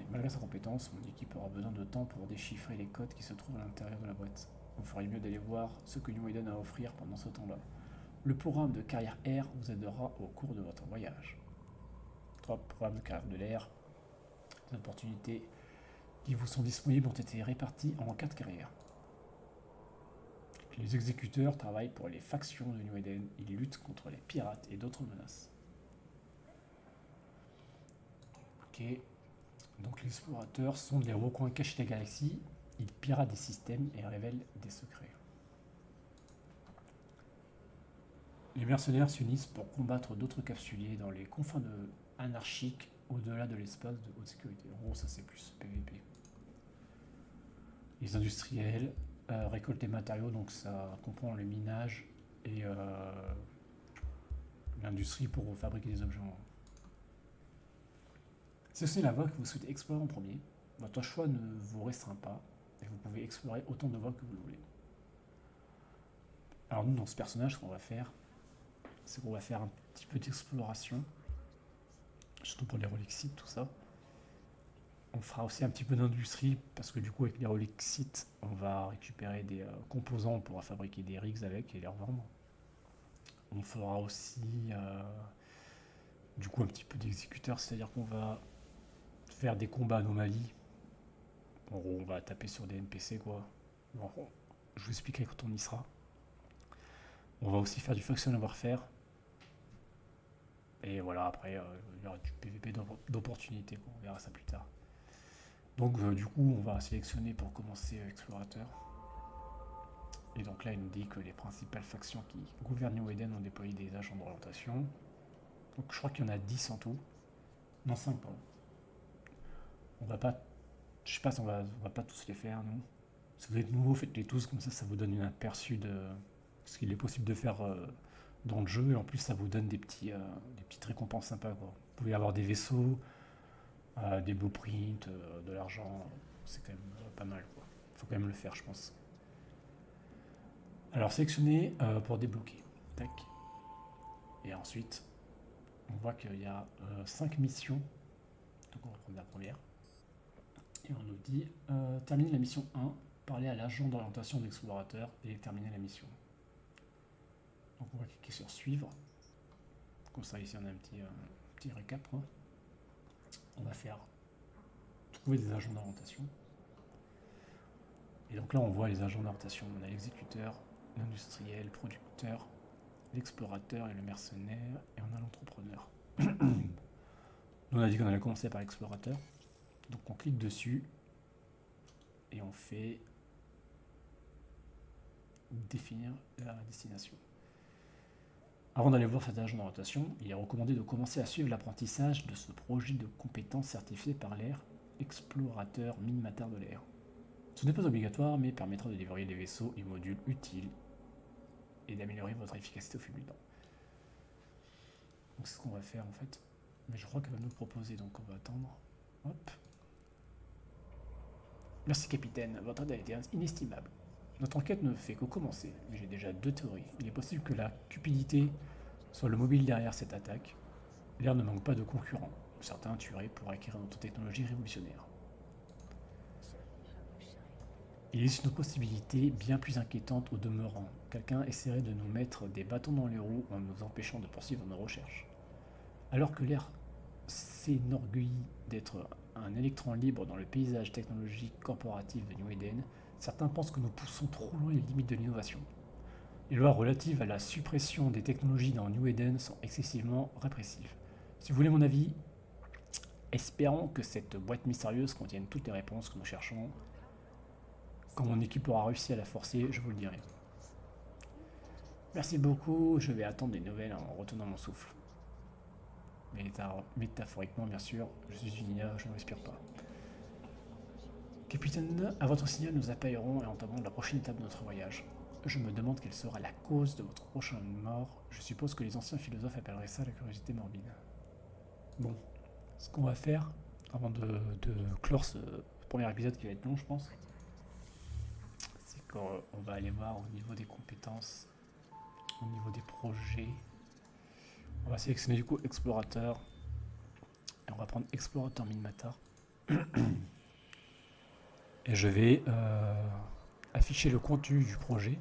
malgré sa compétence, mon équipe aura besoin de temps pour déchiffrer les codes qui se trouvent à l'intérieur de la boîte. Vous feriez mieux d'aller voir ce que New Eden a à offrir pendant ce temps-là. Le programme de carrière air vous aidera au cours de votre voyage. 3 programmes de carrière de l'air. Les opportunités qui vous sont disponibles ont été réparties en 4 carrières. Les exécuteurs travaillent pour les factions de New Eden. Ils luttent contre les pirates et d'autres menaces. Ok. Donc les explorateurs sont les recoins cachés de la galaxie. Ils piratent des systèmes et révèlent des secrets. Les mercenaires s'unissent pour combattre d'autres capsuliers dans les confins anarchiques au-delà de l'espace de haute sécurité. En gros, ça c'est plus PVP. Les industriels récoltent des matériaux, donc ça comprend le minage et l'industrie pour fabriquer des objets. C'est aussi la voie que vous souhaitez explorer en premier. Votre choix ne vous restreint pas et vous pouvez explorer autant de voies que vous le voulez. Alors nous, dans ce personnage, ce qu'on va faire, c'est qu'on va faire un petit peu d'exploration, surtout pour les Rolexites, tout ça. On fera aussi un petit peu d'industrie, parce que du coup, avec les Rolexites, on va récupérer des composants, on pourra fabriquer des rigs avec et les revendre. On fera aussi, du coup, un petit peu d'exécuteurs, c'est-à-dire qu'on va faire des combats anomalies. En gros, on va taper sur des NPC, quoi. Bon, je vous expliquerai quand on y sera. On va aussi faire du Faction Warfare. Et voilà, après, il y aura du PVP d'opportunité, quoi. On verra ça plus tard. Donc du coup, on va sélectionner pour commencer explorateur. Et donc là, il nous dit que les principales factions qui gouvernent New Eden ont déployé des agents d'orientation. Donc je crois qu'il y en a 10 en tout. Non, 5, pardon. On va pas... Je sais pas si on va pas tous les faire, nous. Si vous êtes nouveau, faites-les tous, comme ça vous donne un aperçu de ce qu'il est possible de faire dans le jeu. Et en plus, ça vous donne des petites récompenses sympas, quoi. Vous pouvez avoir des vaisseaux, des blueprints, de l'argent. C'est quand même pas mal, quoi. Faut quand même le faire, je pense. Alors, sélectionner pour débloquer. Tac. Et ensuite, on voit qu'il y a 5 missions. Donc, on va prendre la première. Et on nous dit terminer la mission 1, parler à l'agent d'orientation de l'explorateur et terminer la mission. Donc on va cliquer sur suivre. Comme ça ici on a un petit récap, quoi. On va faire trouver des agents d'orientation. Et donc là on voit les agents d'orientation. On a l'exécuteur, l'industriel, le producteur, l'explorateur et le mercenaire. Et on a l'entrepreneur. On a dit qu'on allait commencer par l'explorateur. Donc on clique dessus et on fait définir la destination. Avant d'aller voir cet agent d'orientation, il est recommandé de commencer à suivre l'apprentissage de ce projet de compétences certifié par l'air explorateur Minmatar de l'air. Ce n'est pas obligatoire mais permettra de déverrouiller des vaisseaux et modules utiles et d'améliorer votre efficacité au fil du temps. Donc c'est ce qu'on va faire en fait. Mais je crois qu'elle va nous le proposer, donc on va attendre. Hop. Merci capitaine, votre aide a été inestimable. Notre enquête ne fait que commencer, mais j'ai déjà 2 théories. Il est possible que la cupidité soit le mobile derrière cette attaque. L'air ne manque pas de concurrents. Certains tueraient pour acquérir notre technologie révolutionnaire. Il existe une possibilité bien plus inquiétante au demeurant. Quelqu'un essaierait de nous mettre des bâtons dans les roues en nous empêchant de poursuivre nos recherches. Alors que l'air s'enorgueillit d'être un électron libre dans le paysage technologique corporatif de New Eden, certains pensent que nous poussons trop loin les limites de l'innovation. Les lois relatives à la suppression des technologies dans New Eden sont excessivement répressives. Si vous voulez mon avis, espérons que cette boîte mystérieuse contienne toutes les réponses que nous cherchons. Quand mon équipe aura réussi à la forcer, je vous le dirai. Merci beaucoup, je vais attendre des nouvelles en retenant mon souffle. Métaphoriquement, bien sûr, je suis une IA, je ne respire pas. Capitaine, à votre signal, nous appellerons et entamerons la prochaine étape de notre voyage. Je me demande quelle sera la cause de votre prochaine mort. Je suppose que les anciens philosophes appelleraient ça la curiosité morbide. Bon, ce qu'on va faire, avant de clore ce premier épisode qui va être long, je pense, c'est qu'on va aller voir au niveau des compétences, au niveau des projets. On va sélectionner du coup explorateur. Et on va prendre explorateur Minmatar. Et je vais afficher le contenu du projet.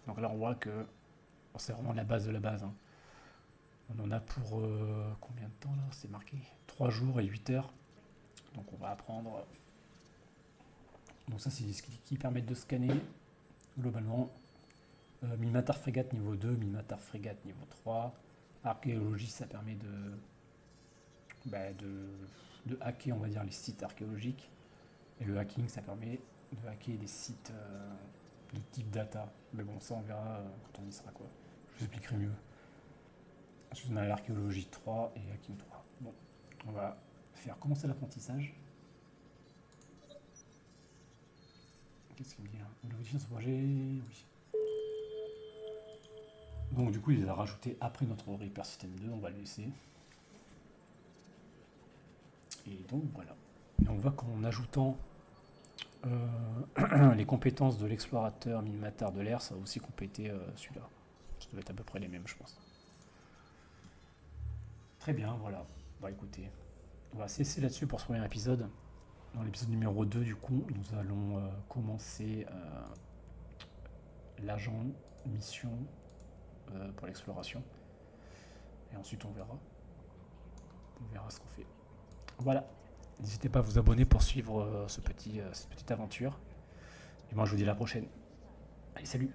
Donc là on voit que c'est vraiment la base de la base. Hein. On en a pour combien de temps là? C'est marqué 3 jours et 8 heures. Donc on va apprendre. Donc ça c'est ce qui permet de scanner globalement. Minmatar frégate niveau 2, Minmatar frégate niveau 3. Archéologie, ça permet de hacker, on va dire, les sites archéologiques. Et le hacking, ça permet de hacker des sites de type data. Mais bon, ça on verra quand on y sera, quoi. Je vous expliquerai mieux. Ensuite, on a l'archéologie 3 et hacking 3. Bon, on va faire commencer l'apprentissage. Qu'est-ce qu'il me dit là? Vous voulez ce projet? Oui. Donc du coup il les a rajoutés après notre Reaper System 2, on va le laisser. Et donc voilà. Et on voit qu'en ajoutant les compétences de l'explorateur Minmatar de l'air, ça va aussi compléter celui-là. Ça doit être à peu près les mêmes, je pense. Très bien, voilà. Bah écoutez, on va cesser là-dessus pour ce premier épisode. Dans l'épisode numéro 2, du coup, nous allons commencer l'agent mission pour l'exploration. Et ensuite, on verra ce qu'on fait. Voilà. N'hésitez pas à vous abonner pour suivre cette petite aventure. Et moi, je vous dis à la prochaine. Allez, salut!